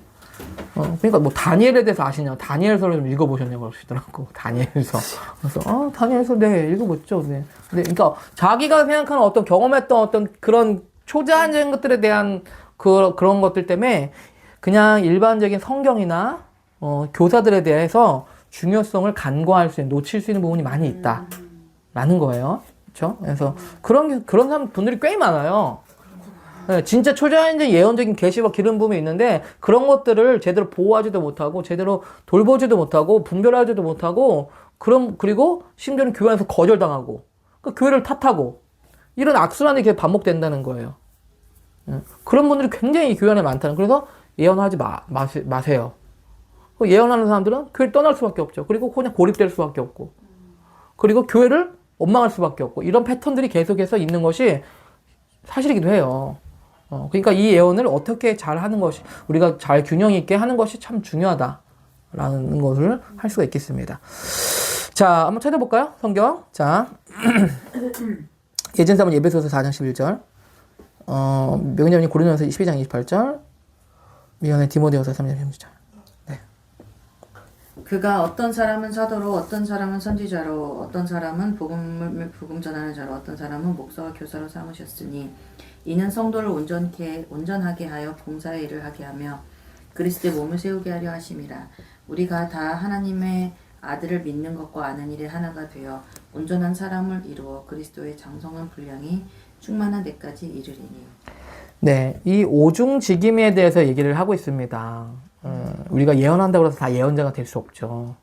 그러니까 뭐 다니엘에 대해서 아시냐? 다니엘서를 좀 읽어보셨냐고 그러시더라고. 다니엘서. 그래서 다니엘서 네 읽어봤죠. 네. 근데 그러니까 자기가 생각하는 어떤 경험했던 어떤 그런 초자연적인 것들에 대한 그런 것들 때문에 그냥 일반적인 성경이나 교사들에 대해서 중요성을 간과할 수 있는, 놓칠 수 있는 부분이 많이 있다라는 거예요. 그렇죠? 그래서 그런 분들이 꽤 많아요. 네, 진짜 초자연적인 예언적인 계시와 기름 부음이 있는데 그런 것들을 제대로 보호하지도 못하고 제대로 돌보지도 못하고 분별하지도 못하고 그리고 심지어는 교회 안에서 거절당하고 그 교회를 탓하고 이런 악순환이 계속 반복된다는 거예요. 그런 분들이 굉장히 교회 안에 많다는. 그래서 예언하지 마세요. 예언하는 사람들은 교회를 떠날 수밖에 없죠. 그리고 그냥 고립될 수밖에 없고, 그리고 교회를 원망할 수밖에 없고, 이런 패턴들이 계속해서 있는 것이 사실이기도 해요. 그러니까 이 예언을 어떻게 잘 하는 것이, 우리가 잘 균형 있게 하는 것이 참 중요하다라는 것을 할 수가 있겠습니다. 자, 한번 찾아볼까요? 성경. 자, 예전사문 에베소서 4장 11절, 명령이 고린도전서 12장 28절, 미연의 디모데후서 3장 30절. 그가 어떤 사람은 사도로, 어떤 사람은 선지자로, 어떤 사람은 복음 전하는 자로, 어떤 사람은 목사와 교사로 삼으셨으니 이는 성도를 온전하게 하여 봉사의 일을 하게 하며 그리스도의 몸을 세우게 하려 하심이라. 우리가 다 하나님의 아들을 믿는 것과 아는 일에 하나가 되어 온전한 사람을 이루어 그리스도의 장성한 분량이 충만한 데까지 이르리니. 네, 이 오중직임에 대해서 얘기를 하고 있습니다. 우리가 예언한다고 해서 다 예언자가 될 수 없죠.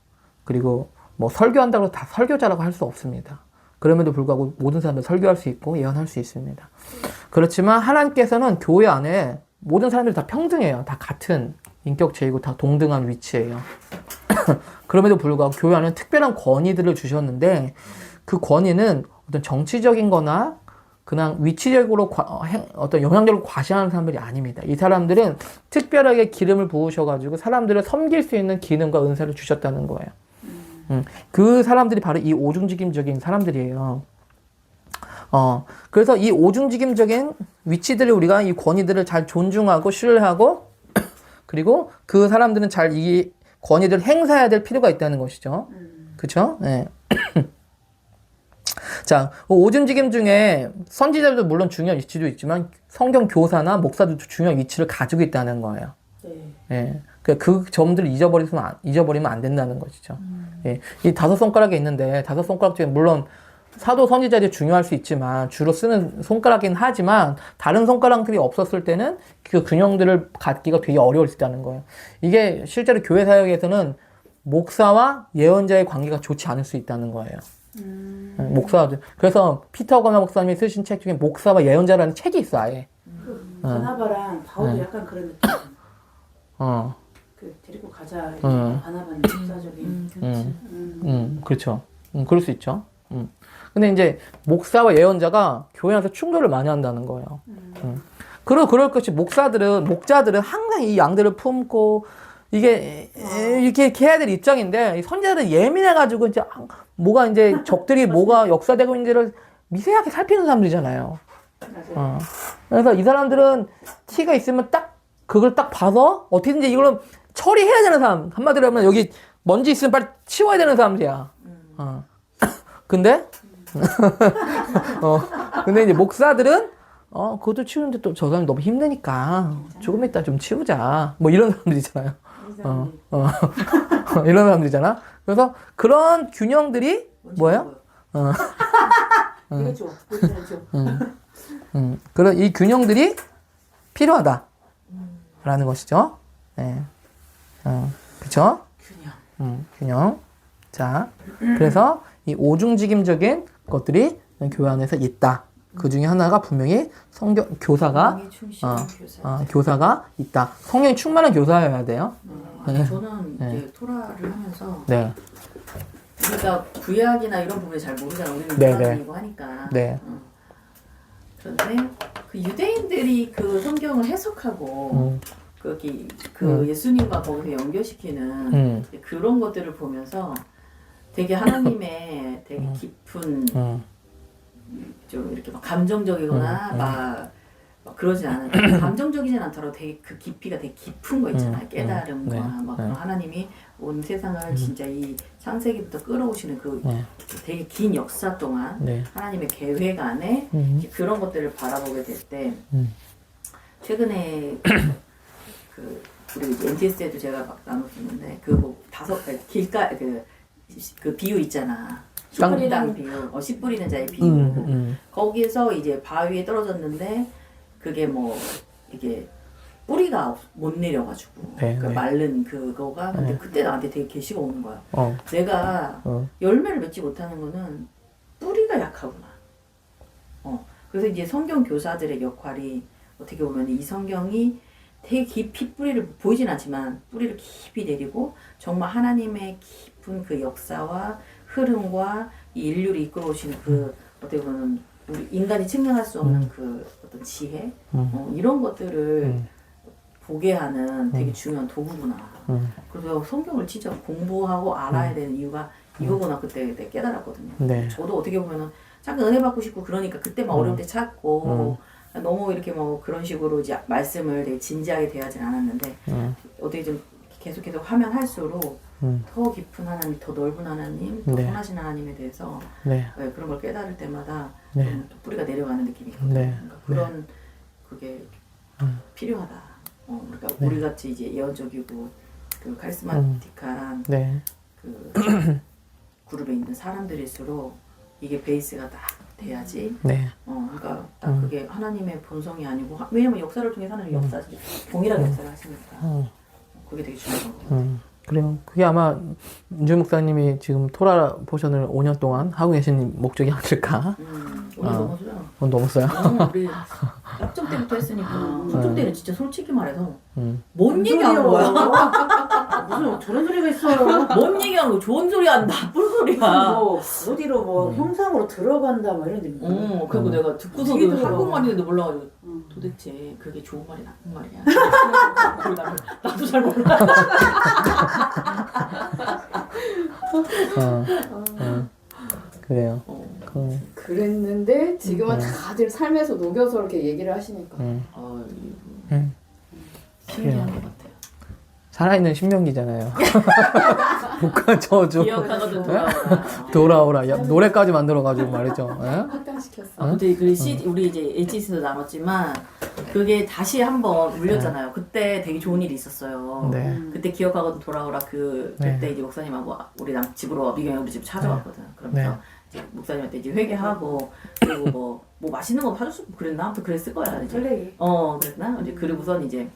그리고 뭐 설교한다고 해서 다 설교자라고 할 수 없습니다. 그럼에도 불구하고 모든 사람들 설교할 수 있고 예언할 수 있습니다. 그렇지만 하나님께서는 교회 안에 모든 사람들이 다 평등해요. 다 같은 인격체이고 다 동등한 위치예요. 그럼에도 불구하고 교회 안에 특별한 권위들을 주셨는데 그 권위는 어떤 정치적인 거나 그냥 위치적으로 어떤 영향력을 과시하는 사람들이 아닙니다. 이 사람들은 특별하게 기름을 부으셔가지고 사람들을 섬길 수 있는 기능과 은사를 주셨다는 거예요. 그 사람들이 바로 이 오중직임적인 사람들이에요. 그래서 이 오중직임적인 위치들을 우리가 이 권위들을 잘 존중하고 신뢰하고 그리고 그 사람들은 잘 이 권위들을 행사해야 될 필요가 있다는 것이죠. 그렇죠? 네. 자, 오중직임 중에 선지자들도 물론 중요한 위치도 있지만 성경 교사나 목사도 중요한 위치를 가지고 있다는 거예요. 예. 그 점들을 잊어버리면 안 된다는 것이죠. 예. 이 5손가락에 있는데 5손가락 중에 물론 사도 선지자들이 중요할 수 있지만 주로 쓰는 손가락이긴 하지만 다른 손가락들이 없었을 때는 그 균형들을 갖기가 되게 어려울 수 있다는 거예요. 이게 실제로 교회 사역에서는 목사와 예언자의 관계가 좋지 않을 수 있다는 거예요. 목사들. 그래서 피터 거나 목사님이 쓰신 책 중에 목사와 예언자라는 책이 있어 아예. 바나바랑 바울도 약간 그런 느낌. 그 데리고 가자 응. 바나바는 역사적인 그렇지. 그렇죠. 그럴 수 있죠. 근데 이제 목사와 예언자가 교회 안에서 충돌을 많이 한다는 거예요. 그리고 그럴 것이 목자들은 항상 이 양들을 품고 이게 이렇게 해야 될 입장인데 이 선지자들은 예민해가지고 이제 뭐가 이제 적들이 뭐가 역사되고 있는지를 미세하게 살피는 사람들이잖아요. 그래서 이 사람들은 티가 있으면 딱 그걸 딱 봐서 어떻게든지 이걸 처리해야 되는 사람. 한마디로 하면 여기 먼지 있으면 빨리 치워야 되는 사람들이야. 근데 근데 이제 목사들은 그것도 치우는데 또 저 사람이 너무 힘드니까 조금 이따 좀 치우자. 뭐 이런 사람들이잖아요. 이런 사람들이잖아. 그래서 그런 균형들이 뭐예요? 이거 줘. 이거 줘. 그런 이 균형들이 필요하다라는 것이죠. 네. 그쵸? 균형. 자, 그래서 이 오중직임적인 것들이 교회 안에서 있다. 그 중에 하나가 분명히 교사가, 성령이 충실한 교사. 교사가 있다. 성령이 충만한 교사여야 돼요. 저는 이제 토라를 하면서 네. 우리가 구약이나 이런 부분을 잘 모르잖아. 우리는 네, 유다인이고 하니까. 네. 그런데 그 유대인들이 그 성경을 해석하고 거기 그 예수님과 거기서 연결시키는 그런 것들을 보면서 되게 하나님의 되게 깊은 좀 이렇게 막 감정적이거나 막 그러진 않아요. 감정적이진 않더라도 되게 그 깊이가 되게 깊은 거 있잖아요. 깨달음과 막 그런 하나님이 온 세상을 진짜 이 창세기부터 끌어오시는 그 되게 긴 역사 동안 하나님의 계획 안에 그런 것들을 바라보게 될 때 최근에 그 우리 NTS 때도 제가 막 나눴었는데 그 뭐 길가 그 비유 있잖아. 씨 뿌리는 비유, 씨 뿌리는 자의 비유. 거기서 이제 바위에 떨어졌는데 그게 뭐 이게 뿌리가 못 내려가지고 그 말른 그거가 근데 그때 나한테 되게 계시가 오는 거야. 내가 열매를 맺지 못하는 거는 뿌리가 약하구나. 그래서 이제 성경 교사들의 역할이 어떻게 보면 이 성경이 되게 깊이 뿌리를 보이진 않지만 뿌리를 깊이 내리고 정말 하나님의 깊은 그 역사와 흐름과 이 인류를 이끌어오시는 그 어떻게 보면 우리 인간이 측량할 수 없는 그 어떤 지혜 이런 것들을 보게 하는 되게 중요한 도구구나. 그래서 성경을 진짜 공부하고 알아야 되는 이유가 이거구나 그때 깨달았거든요. 네. 저도 어떻게 보면은 잠깐 은혜 받고 싶고 그러니까 그때 막 어려울 때 찾고 너무 이렇게 뭐 그런 식으로 이제 말씀을 되게 진지하게 대하진 않았는데 어떻게 좀 계속 하면 할수록 더 깊은 하나님, 더 넓은 하나님, 더 선하신 하나님에 대해서 그런 걸 깨달을 때마다 좀 또 뿌리가 내려가는 느낌이 있거든요. 그러니까 그런 그게 필요하다. 그러니까 우리 같이 이제 예언적이고 그 카리스마틱한 그 그룹에 있는 사람들일수록 이게 베이스가 딱 돼야지. 그러니까 딱 그게 하나님의 본성이 아니고 왜냐면 역사를 통해 하나님 역사지 동일하게 역사를 하시니까 그게 되게 중요한 거. 그래요. 그게 아마 윤주 목사님이 지금 토라 포션을 5년 동안 하고 계신 목적이 아닐까. 우리 넘었어요. 넘었어요? 우리 약점 때부터 했으니까 약점 때는 진짜 솔직히 말해서 뭔 얘기하는 거야? 무슨 저런 소리가 있어. 뭔 얘기하는 거? 좋은 소리 한다. 나쁜 소리야. 뭐 어디로 뭐 형상으로 들어간다 뭐 이런 데. 그리고 내가 듣고서도 되게 한국말인데 몰라가지고 도대체 그게 좋은 말이 나쁜 말이야. 나도 잘 몰라. 그래요. 그랬는데 지금은 다들 삶에서 녹여서 이렇게 얘기를 하시니까 신기한 것 같아요. 살아있는 신명기잖아요. 북한 저주 기억하거든 돌아오라. 야, 노래까지 만들어가지고 말이죠. 확장시켰어. 근데 우리 이제 HS도 나눴지만 그게 다시 한번 울렸잖아요. 그때 되게 좋은 일이 있었어요. 그때 기억하거든 돌아오라 그때 이제 목사님하고 우리 집으로 미경이 우리 집 찾아왔거든. 그러면서 이제 목사님한테 이제 회개하고 그리고 뭐 맛있는 거 사줬을 그랬나? 아무튼 그랬을 거야. 이제. 그랬나? 이제 그리고선 이제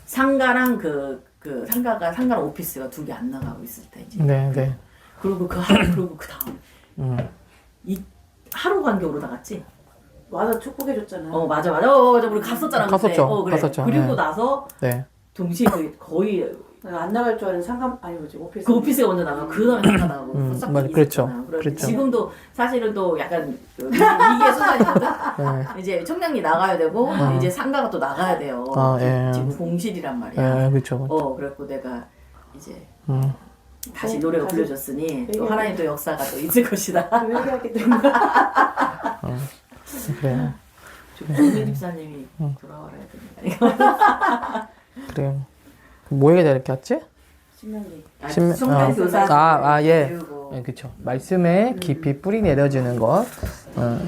상가랑 상가랑 오피스가 두 개 안 나가고 있을 때 이제. 그리고 그 다음 이 하루 간격으로 나갔지. 맞아 축복해줬잖아. 맞아. 우리 갔었잖아. 그때. 갔었죠. 그래. 갔었죠. 그리고 나서 동시에 거의 안 나갈 줄 알았는 상가 아니 뭐지 오피스. 그 오피스가 먼저 나가고 그 다음에 상가 나가고 싹 맞아. 그렇죠. 있었잖아요. 그런데 그렇죠. 지금도 사실은 또 약간 위기의 순간이거든. 네. 이제 청량리 나가야 되고 이제 상가가 또 나가야 돼요. 예. 지금 공실이란 말이야. 예, 그렇죠. 그래갖고 내가 이제 다시 네, 노래가 다시 불려졌으니 또 얘기하게 하나님 또 역사가 또 있을 것이다. 얘기하게 되면 그래요. 조미 집사님이 돌아와야 됩니다. 그래요. 뭐 얘기가 이렇게 왔지? 신명기. 성경 교사 예. 배우고. 예, 그렇죠. 말씀에 깊이 뿌리 내려지는 것.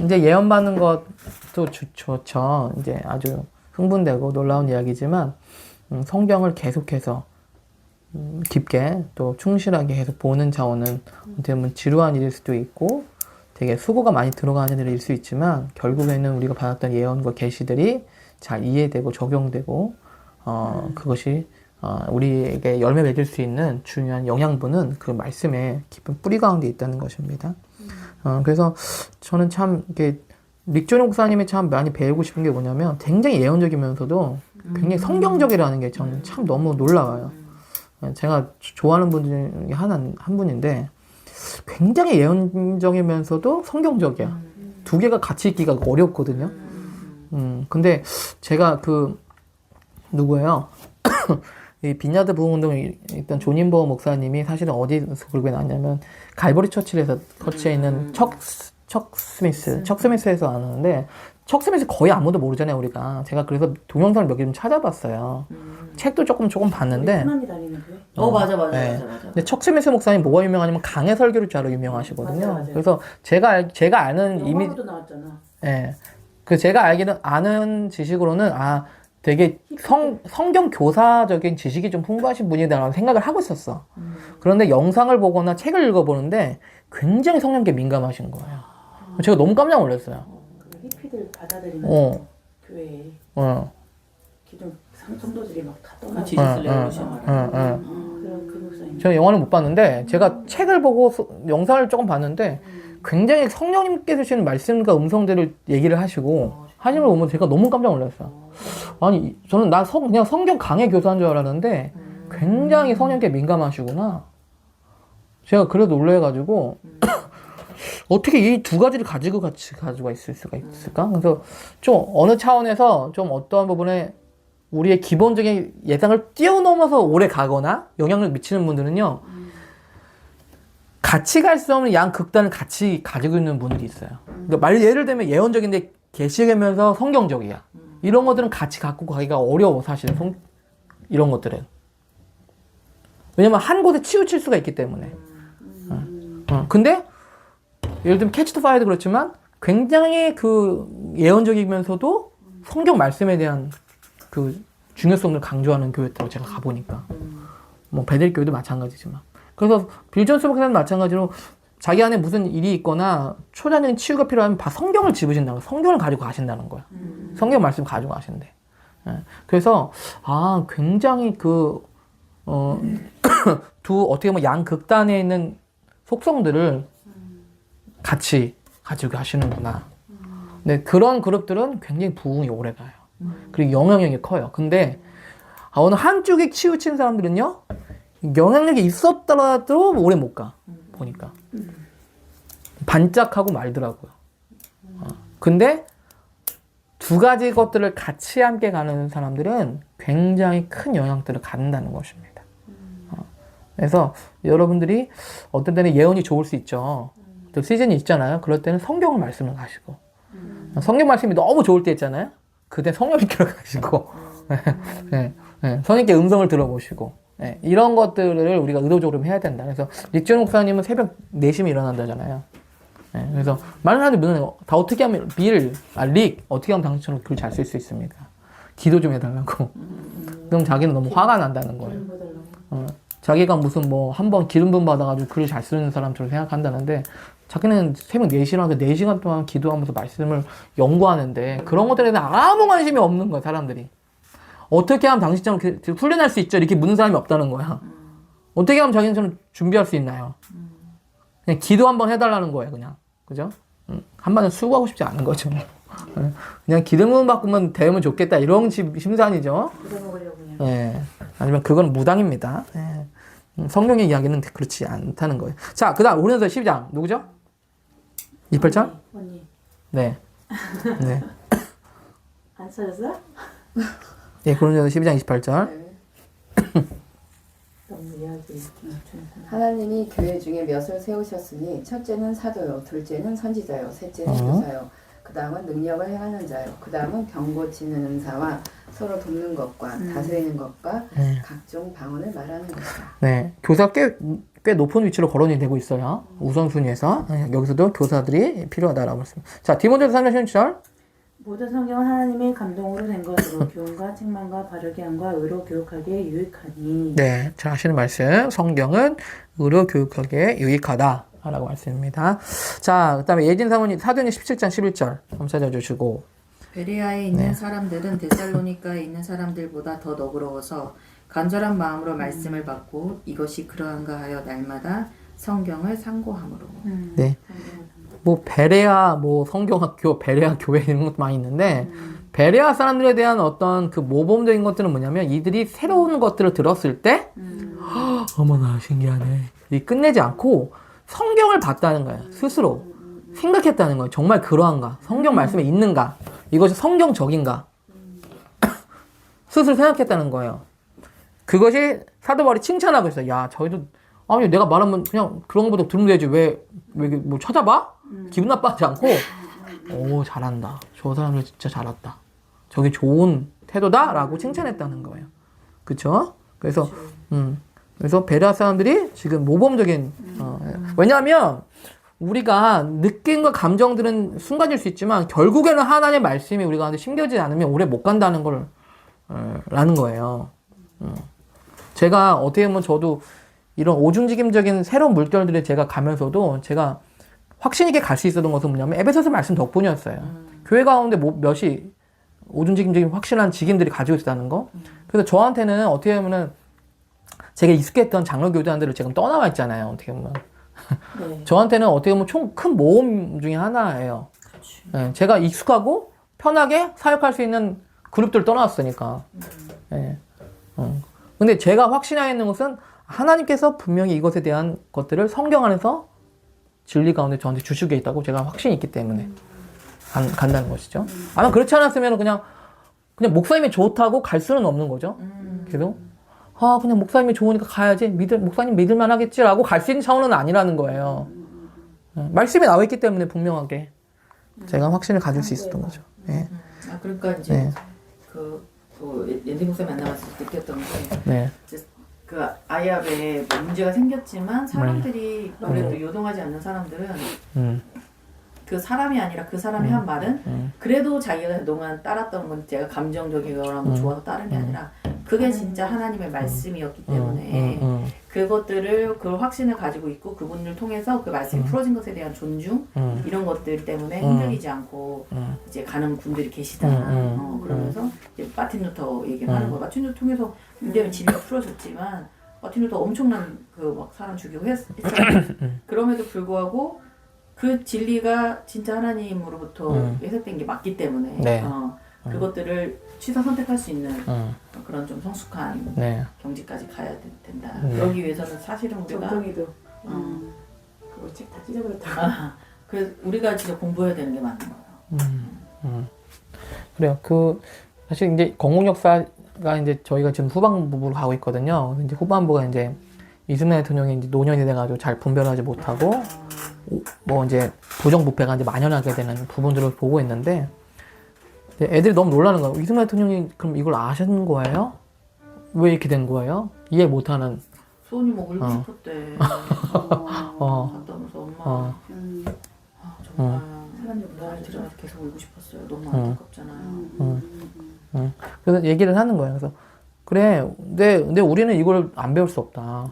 이제 예언받는 것도 좋죠. 이제 아주 흥분되고 놀라운 이야기지만 성경을 계속해서 깊게 또 충실하게 계속 보는 자원은 어떻게 보면 지루한 일일 수도 있고 되게 수고가 많이 들어가는 일일 수 있지만 결국에는 우리가 받았던 예언과 계시들이 잘 이해되고 적용되고 그것이 우리에게 열매 맺을 수 있는 중요한 영양분은 그 말씀에 깊은 뿌리 가운데 있다는 것입니다. 그래서 저는 참 이렇게 릭존 목사님이 참 많이 배우고 싶은 게 뭐냐면 굉장히 예언적이면서도 굉장히 성경적이라는 게 저는 참 너무 놀라워요. 제가 좋아하는 분 중에 한 분인데 굉장히 예언적이면서도 성경적이야. 두 개가 같이 있기가 어렵거든요. 근데 제가 누구예요? 이 빈야드 부흥운동에 있던 존인버 목사님이 사실은 어디서 그러고 나왔냐면 갈보리 처치에서 거치에 있는 척 스미스에서 나왔는데 척 스미스 거의 아무도 모르잖아요 우리가. 제가 그래서 동영상을 몇 개 좀 찾아봤어요. 책도 조금 봤는데. 흔한이 다니는 그. 맞아. 네. 근데 척 스미스 목사님 뭐가 유명하냐면 강해 설교자로 유명하시거든요. 맞아. 그래서 제가 아는 이미 영화로도 나왔잖아. 예. 제가 아는 지식으로는 되게 성경 교사적인 지식이 좀 풍부하신 분이다라는 생각을 하고 있었어. 그런데 영상을 보거나 책을 읽어보는데 굉장히 성령께 민감하신 거예요. 제가 너무 깜짝 놀랐어요. 그 히피들 받아들이는 교회에 기존 성도들이 막 다 떠나고. 지지스 레볼루션 말이야. 그 목사님. 제가 영화를 못 봤는데 제가 책을 보고 영상을 조금 봤는데 굉장히 성령님께서 주시는 말씀과 음성들을 얘기를 하시고 하시는 걸 보면 제가 너무 깜짝 놀랐어요. 아니 저는 그냥 성경 강해 교사인 줄 알았는데 굉장히 성령께 민감하시구나. 제가 그래도 놀래가지고 어떻게 이 두 가지를 같이 가지고 있을 수가 있을까? 그래서 좀 어느 차원에서 좀 어떠한 부분에 우리의 기본적인 예상을 뛰어넘어서 오래 가거나 영향을 미치는 분들은요, 같이 갈 수 없는 양 극단을 같이 가지고 있는 분들이 있어요. 그러니까 예를 들면 예언적인데 계시면서 성경적이야. 이런 것들은 같이 갖고 가기가 어려워, 사실은. 이런 것들은. 왜냐면 한 곳에 치우칠 수가 있기 때문에. 근데 예를 들면 캐치 더 파이어도 그렇지만 굉장히 예언적이면서도 성경 말씀에 대한 중요성을 강조하는 교회라고 제가 가보니까. 뭐 베델교회도 마찬가지지만. 그래서 빌 존스 목사는 마찬가지로 자기 안에 무슨 일이 있거나 초자적인 치유가 필요하면 성경을 집으신다는 거야. 성경을 가지고 가신다는 거야. 성경 말씀 가지고 가신대. 그래서 굉장히 어떻게 보면 양 극단에 있는 속성들을 같이 가지고 가시는구나. 근데 그런 그룹들은 굉장히 부흥이 오래 가요. 그리고 영향력이 커요. 근데 어느 한쪽에 치우친 사람들은요, 영향력이 있었더라도 오래 못 가. 보니까. 반짝하고 말더라고요. 근데 두 가지 것들을 같이 함께 가는 사람들은 굉장히 큰 영향들을 갖는다는 것입니다. 그래서 여러분들이 어떤 때는 예언이 좋을 수 있죠. 또 시즌이 있잖아요. 그럴 때는 성경을 말씀을 가시고. 성경 말씀이 너무 좋을 때 있잖아요. 그때 성령님께로 가시고. 성령님께 음성을 들어보시고. 이런 것들을 우리가 의도적으로 해야 된다. 그래서 릭존 목사님은 새벽 4시에 일어난다잖아요. 그래서 많은 사람들이 묻는 다 어떻게 하면 릭 어떻게 하면 당신처럼 글 잘 쓸 수 있습니까? 기도 좀 해달라고. 그럼 자기는 너무 화가 난다는 거예요. 자기가 무슨 한번 기름 부음 받아가지고 글을 잘 쓰는 사람처럼 생각한다는데 자기는 새벽 4시에 일어나서 4시간 동안 기도하면서 말씀을 연구하는데 그런 것들에 대한 아무 관심이 없는 거야, 사람들이. 어떻게 하면 당신처럼 훈련할 수 있죠? 이렇게 묻는 사람이 없다는 거야. 어떻게 하면 자기처럼 준비할 수 있나요? 그냥 기도 한번 해달라는 거예요, 그냥. 그죠? 한마디로 수고하고 싶지 않은 거죠. 그냥 기름 부음 받고만 되면 좋겠다. 이런 심산이죠. 얻어먹으려고 그냥. 네. 아니면 그건 무당입니다. 예. 성경의 이야기는 그렇지 않다는 거예요. 자, 그 다음 고린도서 12장 누구죠? 28절? 언니 네. 네. 안 찾았어? 예, 고린도서 12장 28절. 네. 너무 이야기 하나님이 교회 중에 몇을 세우셨으니 첫째는 사도요, 둘째는 선지자요, 셋째는 교사요, 그 다음은 능력을 행하는 자요, 그 다음은 병 고치는 은사와 서로 돕는 것과 다스리는 것과 각종 방언을 말하는 것이다. 네. 교사 꽤 높은 위치로 거론이 되고 있어요. 우선순위에서. 네, 여기서도 교사들이 필요하다라고 했습니다. 자, 디모데서 3장 16절. 모든 성경은 하나님의 감동으로 된 것으로 교훈과 책망과 바르게 함과 의로 교육하기에 유익하니. 네. 잘 하시는 말씀. 성경은 의로 교육하기에 유익하다. 라고 말씀입니다. 자, 그 다음에 예진 사모님 사도행전 17장 11절 한번 찾아주시고. 베레아에 있는 네. 사람들은 데살로니가에 있는 사람들보다 더 너그러워서 간절한 마음으로 말씀을 받고 이것이 그러한가 하여 날마다 성경을 상고함으로. 네. 뭐 베레아 뭐 성경학교, 베레아 교회 이런 것도 많이 있는데 베레아 사람들에 대한 어떤 그 모범적인 것들은 뭐냐면 이들이 새로운 것들을 들었을 때 어머나 신기하네. 이 끝내지 않고 성경을 봤다는 거예요. 스스로 생각했다는 거예요. 정말 그러한가? 성경 말씀에 있는가? 이것이 성경적인가? 스스로 생각했다는 거예요. 그것이 사도 바울이 칭찬하고 있어요. 야, 저희도 아니 내가 말하면 그냥 그런 거보다 들으면 되지 왜 뭐 찾아봐? 기분 나빠하지 않고 오 잘한다. 저 사람들 진짜 잘했다. 저게 좋은 태도다라고 칭찬했다는 거예요. 그렇죠? 그래서 베레아 사람들이 지금 모범적인 왜냐하면 우리가 느낌과 감정들은 순간일 수 있지만 결국에는 하나님의 말씀이 우리 가운데 심겨지지 않으면 오래 못 간다는 걸 라는 거예요. 제가 어떻게 보면 저도 이런 오중직임적인 새로운 물결들에 제가 가면서도 제가 확신 있게 갈 수 있었던 것은 뭐냐면 에베소서 말씀 덕분이었어요. 교회 가운데 몇이 오중직임적인 확실한 직임들이 가지고 있다는 거. 그래서 저한테는 어떻게 보면은 제가 익숙했던 장로 교단들을 지금 떠나와 있잖아요. 어떻게 보면. 네. 저한테는 어떻게 보면 큰 모험 중에 하나예요. 네, 제가 익숙하고 편하게 사역할 수 있는 그룹들을 떠나왔으니까. 네. 근데 제가 확신하고 있는 것은 하나님께서 분명히 이것에 대한 것들을 성경 안에서 진리 가운데 저한테 주시게 있다고 제가 확신이 있기 때문에 간다는 것이죠. 아마 그렇지 않았으면 그냥 목사님이 좋다고 갈 수는 없는 거죠. 계속. 그냥 목사님이 좋으니까 가야지. 목사님 믿을만 하겠지라고 갈 수 있는 차원은 아니라는 거예요. 말씀이 나와 있기 때문에 분명하게 제가 확신을 가질 수 있었던 거죠. 네. 그러니까 이제 네. 그 앤디 목사님 만나봤을 때 느꼈던 게 네. 그 아이압에 문제가 생겼지만 사람들이 그래도 요동하지 않는 사람들은 그 사람이 아니라 그 사람이 한 말은 그래도 자기가 그동안 따랐던 건 제가 감정적이거나 뭐 좋아서 따른 게 아니라 그게 진짜 하나님의 말씀이었기 때문에 그것들을 그 확신을 가지고 있고 그분을 통해서 그 말씀이 풀어진 것에 대한 존중 이런 것들 때문에 흔들리지 않고 이제 가는 분들이 계시다. 그러면서 이제 마틴 루터 얘기를 하는 거예요. 마틴 루터 통해서 문제는 진리가 풀어졌지만 마틴 루터 엄청난 그 막 사람 죽이고 했잖아요. 그럼에도 불구하고 그 진리가 진짜 하나님으로부터 해석된 게 맞기 때문에 네. 그것들을 취사 선택할 수 있는 그런 좀 성숙한 네. 경지까지 가야 된다. 그러기 위해서는 사실은 우리가 정동이도 그거 책 다 찢어버렸다. 그래서 우리가 진짜 공부해야 되는 게 맞는 거예요. 그래요. 사실 이제 건국 역사가 이제 저희가 지금 후반부로 가고 있거든요. 이제 후반부가 이제 이스라엘 대통령이 이제 노년이 돼가지고 잘 분별하지 못하고 뭐 이제 부정부패가 이제 만연하게 되는 부분들을 보고 있는데 애들이 너무 놀라는 거예요. 이스라엘 대통령이 그럼 이걸 아시는 거예요? 왜 이렇게 된 거예요? 이해 못하는. 소은이 뭐 울고 싶었대. 갔다 오면서 엄마. 정말 사람들 나이 들어서 계속 울고 싶었어요. 너무 안타깝잖아요. 그래서 얘기를 하는 거예요. 그래서 그래, 근데 우리는 이걸 안 배울 수 없다.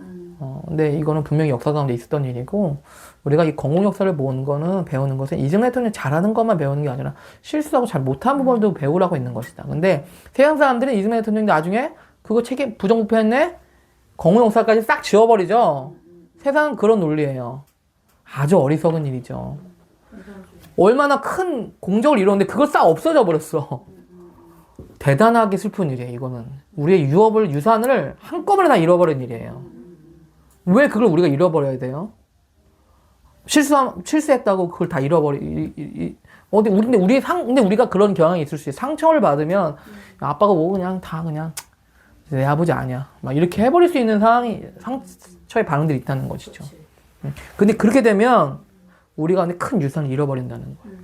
근데 이거는 분명히 역사 가운데 있었던 일이고 우리가 이 건국 역사를 배우는 것은 이스라엘 대통령이 잘하는 것만 배우는 게 아니라 실수하고 잘 못한 부분도 배우라고 있는 것이다. 근데 세상 사람들은 이스라엘 대통령이 나중에 그거 부정부패했네? 건국 역사까지 싹 지워버리죠. 세상은 그런 논리예요. 아주 어리석은 일이죠. 얼마나 큰 공적을 이뤘는데 그걸 싹 없어져 버렸어. 대단하게 슬픈 일이에요. 이거는 우리의 유산을 한꺼번에 다 잃어버린 일이에요. 왜 그걸 우리가 잃어버려야 돼요? 실수했다고 그걸 다 근데 우리가 그런 경향이 있을 수 있어요. 상처를 받으면 아빠가 뭐 그냥 다 그냥 내 아버지 아니야. 막 이렇게 해버릴 수 있는 상처의 반응들이 있다는 것이죠. 근데 그렇게 되면 우리가 큰 유산을 잃어버린다는 거예요.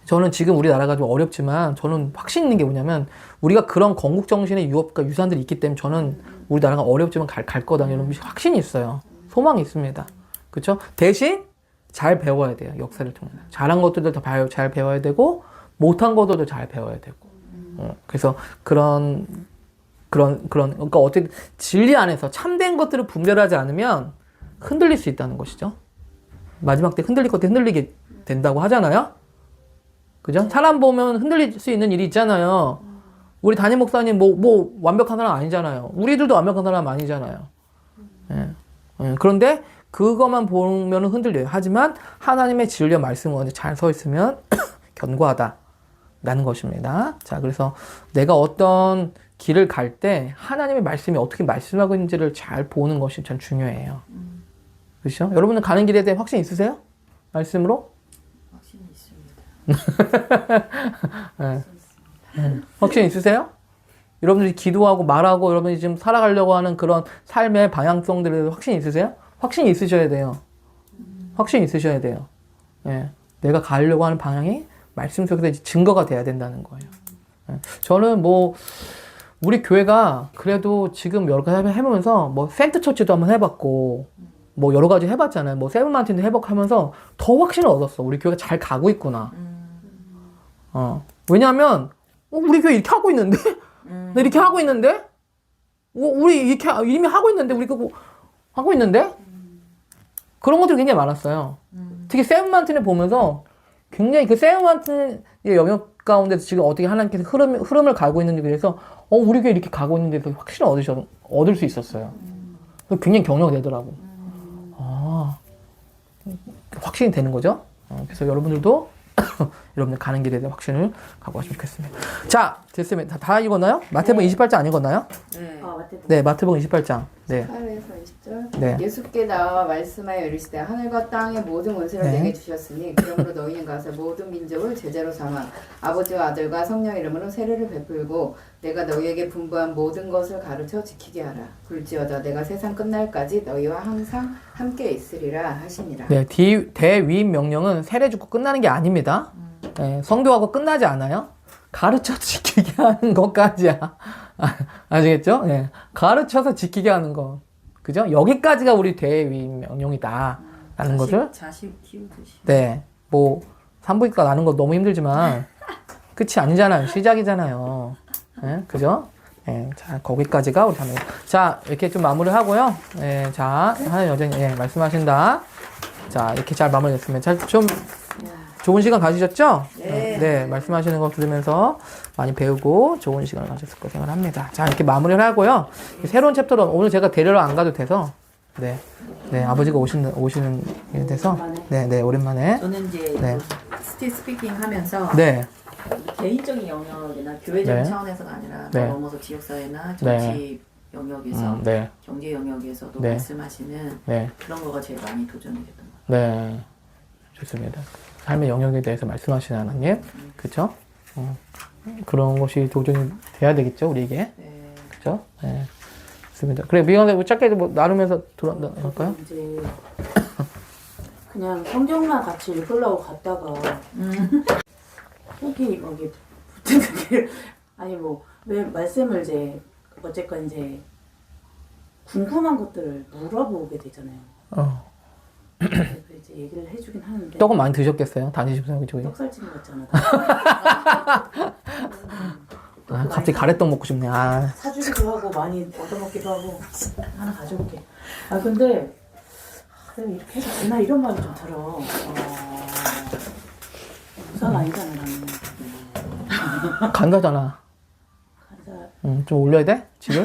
저는 지금 우리나라가 좀 어렵지만 저는 확신 있는 게 뭐냐면 우리가 그런 건국정신의 유업과 유산들이 있기 때문에 저는 우리나라가 어렵지만 갈 거다 이런 확신이 있어요. 소망이 있습니다. 그렇죠? 대신 잘 배워야 돼요. 역사를 통해서. 잘한 것들도 잘 배워야 되고 못한 것들도 잘 배워야 되고. 그래서 그러니까 어떻게 진리 안에서 참된 것들을 분별하지 않으면 흔들릴 수 있다는 것이죠. 마지막 때 흔들릴 것들 흔들리게 된다고 하잖아요. 그죠? 사람 보면 흔들릴 수 있는 일이 있잖아요. 우리 담임 목사님 뭐 완벽한 사람 아니잖아요. 우리들도 완벽한 사람 아니잖아요. 그런데 그것만 보면 흔들려요. 하지만 하나님의 진리와 말씀은 잘 서 있으면 견고하다라는 것입니다. 자, 그래서 내가 어떤 길을 갈 때 하나님의 말씀이 어떻게 말씀하고 있는지를 잘 보는 것이 참 중요해요. 그렇죠? 여러분은 가는 길에 대해 확신 있으세요? 말씀으로? 확신이 있습니다. 네. 확신 있으세요? 여러분들이 기도하고 말하고 여러분이 지금 살아가려고 하는 그런 삶의 방향성들에 대해서 확신 있으세요? 확신이 있으셔야 돼요. 확신이 있으셔야 돼요. 예. 내가 가려고 하는 방향이 말씀 속에서 증거가 돼야 된다는 거예요. 예. 저는 우리 교회가 그래도 지금 여러 가지 해보면서 센트 처치도 한번 해봤고 여러 가지 해봤잖아요. 세븐마운틴도 해보면서 더 확신을 얻었어. 우리 교회가 잘 가고 있구나. 왜냐하면 우리 교회 이렇게 하고 있는데 이렇게 하고 있는데 우리 이렇게 이미 하고 있는데 우리 그거 하고 있는데 그런 것들이 굉장히 많았어요. 특히 세븐마운틴을 보면서 굉장히 그 세븐마운틴의 영역 가운데서 지금 어떻게 하나님께서 흐름을 가고 있는지에 대해서 우리 교회 이렇게 가고 있는데 확신을 얻을 수 있었어요. 굉장히 격려가 되더라고. 확신이 되는 거죠. 그래서 여러분들도 여러분들 가는 길에 대한 확신을 갖고 가시면 좋겠습니다. 자, 됐습니다. 다 읽었나요? 마태복음 28장 안 읽었나요? 네. 네, 마태복음 28장. 네. 8에서 20절. 네. 예수께 나와 말씀하여 이르시되 하늘과 땅의 모든 권세를 네. 내게 주셨으니 그러므로 너희는 가서 모든 민족을 제자로 삼아 아버지와 아들과 성령 이름으로 세례를 베풀고 내가 너희에게 분부한 모든 것을 가르쳐 지키게 하라. 굴지어다 내가 세상 끝날까지 너희와 항상 함께 있으리라 하시니라. 네, 대위임 명령은 세례 주고 끝나는 게 아닙니다. 네, 성교하고 끝나지 않아요. 가르쳐 지키게 하는 것까지야. 아시겠죠? 네, 가르쳐서 지키게 하는 거. 그죠? 여기까지가 우리 대위임 명령이다. 라는 것을. 자식 키우듯이. 네, 산부인과 나는 거 너무 힘들지만 끝이 아니잖아요. 시작이잖아요. 네, 그죠? 네, 자, 거기까지가 우리 자매. 자, 이렇게 좀 마무리를 하고요. 네, 자, 하나님 여전히 말씀하신다. 자, 이렇게 잘 마무리됐습니다. 좀 좋은 시간 가지셨죠? 네. 네, 말씀하시는 거 들으면서 많이 배우고 좋은 시간을 가졌을 거 생각합니다. 자, 이렇게 마무리를 하고요. 새로운 챕터로 오늘 제가 데리러 안 가도 돼서, 네, 아버지가 오시는 게 돼서, 네, 오랜만에. 저는 이제 네. 스틸 스피킹 하면서 네, 개인적인 영역이나 교회적 네. 차원에서가 아니라 네. 넘어서 지역사회나 정치 영역에서 네, 경제 영역에서도 네. 말씀하시는 네, 그런 거가 제일 많이 도전이 됐던 것 네, 좋습니다. 삶의 영역에 대해서 말씀하시는 하나님, 그쵸? 그런 것이 도전이 돼야 되겠죠, 우리에게. 같아요. 네. 그죠? 네. 좋습니다. 그래, 미영아, 짧게 나누면서 할까요? 이제 그냥 성경만 같이 읽으려고 갔다가 여기 붙은 게 아니 왜 말씀을 이제 어쨌건 이제 궁금한 것들을 물어보게 되잖아요. 그래서 이제 얘기를 해주긴 하는데 떡은 많이 드셨겠어요? 다니시면서 그죠? 떡살찌는 같잖아. 갑자기 가래떡 먹고 싶네. 사주기도 하고 많이 얻어먹기도 하고 하나 가져올게. 근데 내가 이렇게 해도 되나 이런 마음이 좀 들어. 무사가 아니잖아 나는. 간다잖아. 간사. 좀 올려야 돼? 지금?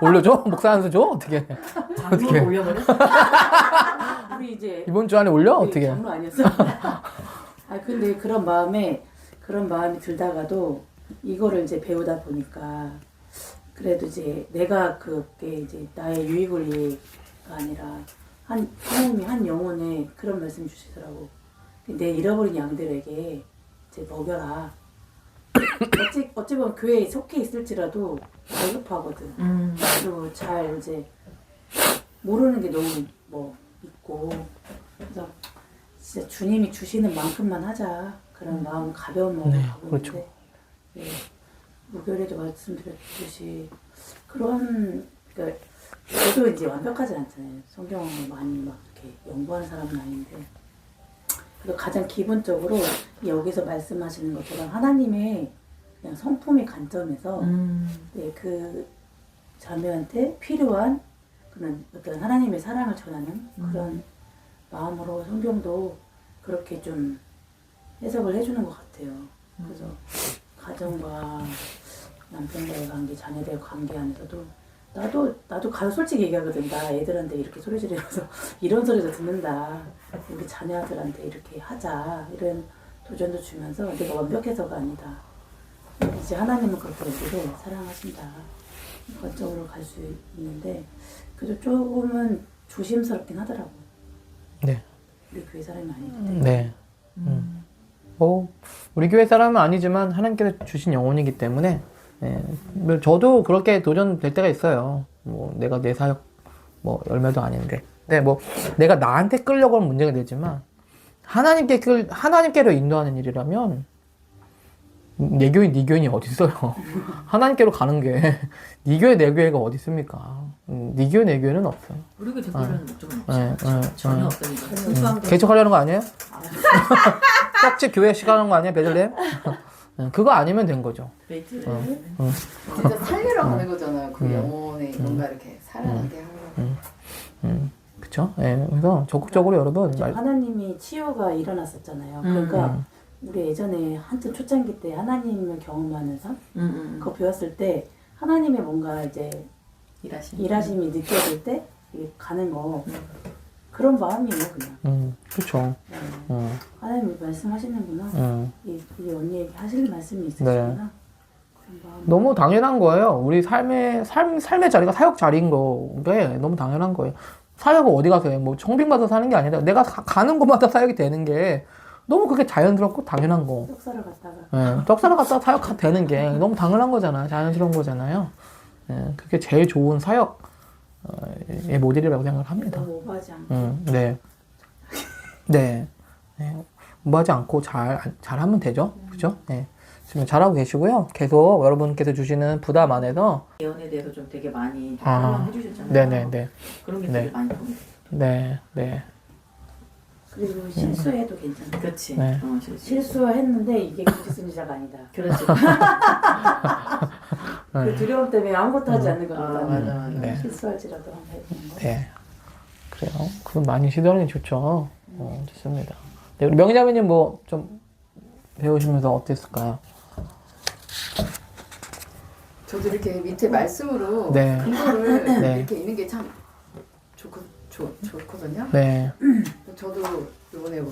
올려줘? 목사 안수 줘? 어떻게? 장로 올려버려? 우리 이제 이번 주 안에 올려? 어떻게? 장로 아니었어? 근데 그런 마음이 들다가도 이거를 이제 배우다 보니까 그래도 이제 내가 그게 이제 나의 유익원리가 아니라 하나님이 한 영혼에 그런 말씀 주시더라고. 내 잃어버린 양들에게 이제 먹여라. 어찌 보면 교회에 속해 있을지라도 배급하거든. 그리고 잘 이제 모르는 게 너무 뭐 있고 그래서 진짜 주님이 주시는 만큼만 하자 그런 마음 가벼운 마음으로 네, 가고 그렇죠. 있는데 네, 목요일에도 말씀드렸듯이 그런 그러니까 저도 이제 완벽하지 않잖아요. 성경을 많이 막 이렇게 연구하는 사람은 아닌데 그래서 가장 기본적으로 여기서 말씀하시는 것처럼 하나님의 그냥 성품의 관점에서 네, 그 자매한테 필요한 그런 어떤 하나님의 사랑을 전하는 그런 마음으로 성경도 그렇게 좀 해석을 해주는 것 같아요. 그래서 가정과 남편과의 관계, 자녀들의 관계 안에서도 나도 가서 솔직히 얘기하거든. 나 애들한테 이렇게 소리 지르면서 이런 소리도 듣는다. 우리 자녀들한테 이렇게 하자. 이런 도전도 주면서 내가 완벽해서가 아니다. 이제 하나님은 그렇게 우리를 사랑하신다. 관점으로 갈 수 있는데 그래도 조금은 조심스럽긴 하더라고. 네. 우리 교회 사람이 아니기 때문에. 네. 우리 교회 사람은 아니지만 하나님께서 주신 영혼이기 때문에 네. 저도 그렇게 도전될 때가 있어요. 뭐 내가 내 사역 뭐 열매도 아닌데. 근데 뭐 내가 나한테 끌려고 하면 문제가 되지만 하나님께로 인도하는 일이라면 내 교인, 네 교인이 어디 있어요? 하나님께로 가는 게 네 교회, 내 교회가 어디 있습니까? 네 교회, 내 교회는 없어요. 우리 그 댓글은 좀 네, 전혀 없으니까. 개척하려는 거 아니에요? 떡집 교회 시간하는 거 아니에요, 베들레헴? 그거 아니면 된 거죠. 베이트. 진짜 살리러 가는 거잖아요. 그 영혼에 뭔가 이렇게 살아나게 하려고. 그쵸? 예, 그래서 적극적으로 여러분 하나님이 치유가 일어났었잖아요. 그러니까 우리 예전에 한참 초창기 때 하나님을 경험하는 삶 그거 배웠을 때 하나님의 뭔가 이제 일하심이 느껴질 때 이게 가는 거 그런 마음이에요 그냥. 그쵸. 네. 하나님이 말씀하시는구나. 이 언니에게 하실 말씀이 있으시구나. 네. 그런 마음. 너무 당연한 거예요. 우리 삶의 자리가 사역 자리인 거게 너무 당연한 거예요. 사역을 어디 가서 해? 뭐 청빙받아 사는 게 아니라 내가 가는 곳마다 사역이 되는 게 너무 그게 자연스럽고 당연한 거. 떡사를 갔다가. 네, 떡사를 갔다가 사역 되는 게 너무 당연한 거잖아요. 자연스러운 거잖아요. 네, 그게 제일 좋은 사역의 모델이라고 생각을 합니다. 너무 오버하지 않고. 네. 네. 네. 오버하지 않고 잘하면 되죠. 그죠? 네. 지금 잘하고 계시고요. 계속 여러분께서 주시는 부담 안에서. 예언에 대해서 좀 되게 많이 설명해 주셨잖아요. 네네네. 그런 게 네. 되게 많이 도움이 돼요. 네. 네. 그리고 실수해도 괜찮아. 그렇지. 네. 실수했는데 이게 기승전자가 아니다. 그렇지. 그 두려움 때문에 아무것도 하지 않는 맞아, 겁니다. 맞아. 네. 실수할지라도 한번 해보는 거. 네. 그래요. 그건 많이 시도하는 게 좋죠. 좋습니다. 네, 우리 명자매님 뭐 좀 배우시면서 어땠을까요? 저도 이렇게 밑에 말씀으로 네. 근거를 네. 이렇게 있는 게 참 좋거든요. 네. 저도 이번에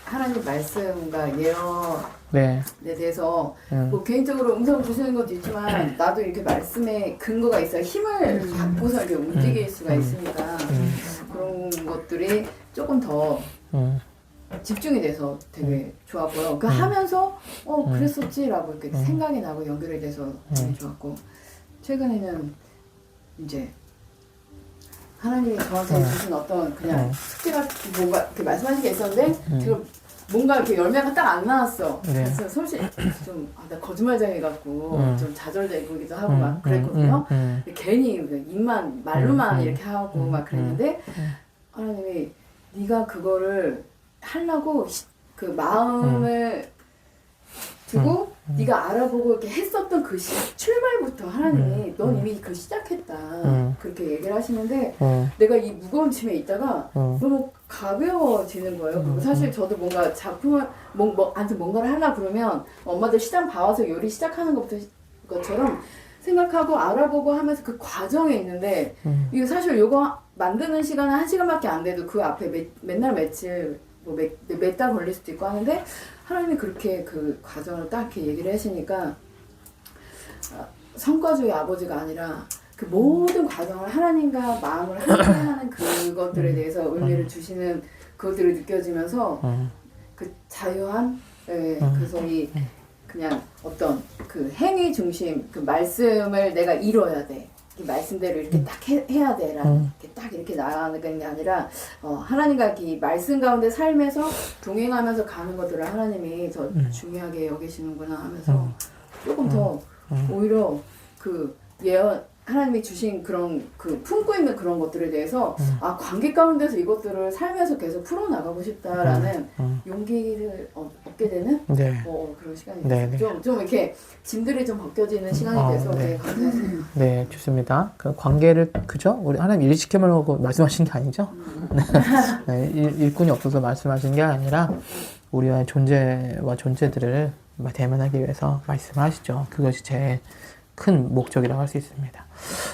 하나님 말씀과 예언에 네. 대해서 뭐 개인적으로 음성을 주시는 것도 있지만 나도 이렇게 말씀에 근거가 있어야 힘을 받고서 이렇게 움직일 수가 있으니까 그런 것들이 조금 더 집중이 돼서 되게 좋았고요. 그 하면서 그랬었지라고 이렇게 생각이 나고 연결이 돼서 되게 좋았고 최근에는 이제 하나님이 저한테 주신 어떤 그냥 숙제가 뭔가 이렇게 말씀하신 게 있었는데 지금 뭔가 이렇게 열매가 딱 안 나왔어. 네. 그래서 솔직히 좀 나 거짓말쟁이 같고 좀 좌절되기도 하고 막 그랬거든요. 근데 괜히 입만 말로만 이렇게 하고 막 그랬는데 하나님이 네가 그거를 하려고 그 마음을 두고 네가 알아보고 이렇게 했었던 그 출발부터 하나님이 넌 이미 그 시작했다 그렇게 얘기를 하시는데 내가 이 무거운 짐에 있다가 너무 가벼워지는 거예요. 그리고 사실 저도 뭔가 작품을 아무튼 뭔가를 하려고 그러면 엄마들 시장 봐와서 요리 시작하는 것처럼 생각하고 알아보고 하면서 그 과정에 있는데 이거 사실 요거 만드는 시간은 1시간밖에 안 돼도 그 앞에 맨날 며칠 뭐 몇 달 걸릴 수도 있고 하는데 하나님이 그렇게 그 과정을 딱 이렇게 얘기를 하시니까 성과주의 아버지가 아니라 그 모든 과정을 하나님과 마음을 함께하는 그것들에 대해서 의미를 주시는 그것들이 느껴지면서 그 자유함, 예, 그래서 이 그냥 어떤 그 행위 중심, 그 말씀을 내가 이뤄야 돼. 이 말씀대로 이렇게 딱 해야 돼라는 이렇게 딱 이렇게 나아가는 게 아니라 하나님과 이 말씀 가운데 삶에서 동행하면서 가는 것들을 하나님이 더 중요하게 여기시는구나 하면서 조금 더 오히려 그 예언 하나님이 주신 그런 그 품고 있는 그런 것들에 대해서 아 관계 가운데서 이것들을 살면서 계속 풀어나가고 싶다라는 용기를 얻게 되는 네. 그런 시간이 네, 됐어요. 좀 이렇게 짐들이 좀 벗겨지는 시간이 돼서 네. 네, 감사해요. 네, 좋습니다. 그 관계를 그죠? 우리 하나님 일 시켜달라고 말씀하신 게 아니죠? 네, 일꾼이 없어서 말씀하신 게 아니라 우리의 존재와 존재들을 대면하기 위해서 말씀하시죠. 그것이 제일 큰 목적이라고 할 수 있습니다.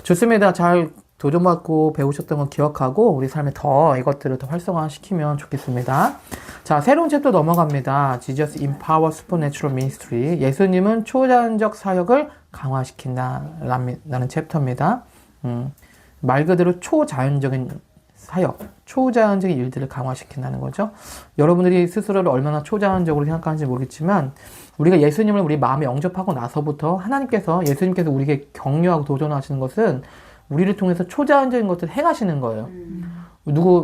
좋습니다. 잘 도전받고 배우셨던 거 기억하고 우리 삶에 더 이것들을 더 활성화시키면 좋겠습니다. 자, 새로운 챕터 넘어갑니다. Jesus Empower Supernatural Ministry. 예수님은 초자연적 사역을 강화시킨다라는 챕터입니다. 말 그대로 초자연적인 사역, 초자연적인 일들을 강화시킨다는 거죠. 여러분들이 스스로를 얼마나 초자연적으로 생각하는지 모르겠지만 우리가 예수님을 우리 마음에 영접하고 나서부터 예수님께서 우리에게 격려하고 도전하시는 것은 우리를 통해서 초자연적인 것들을 행하시는 거예요.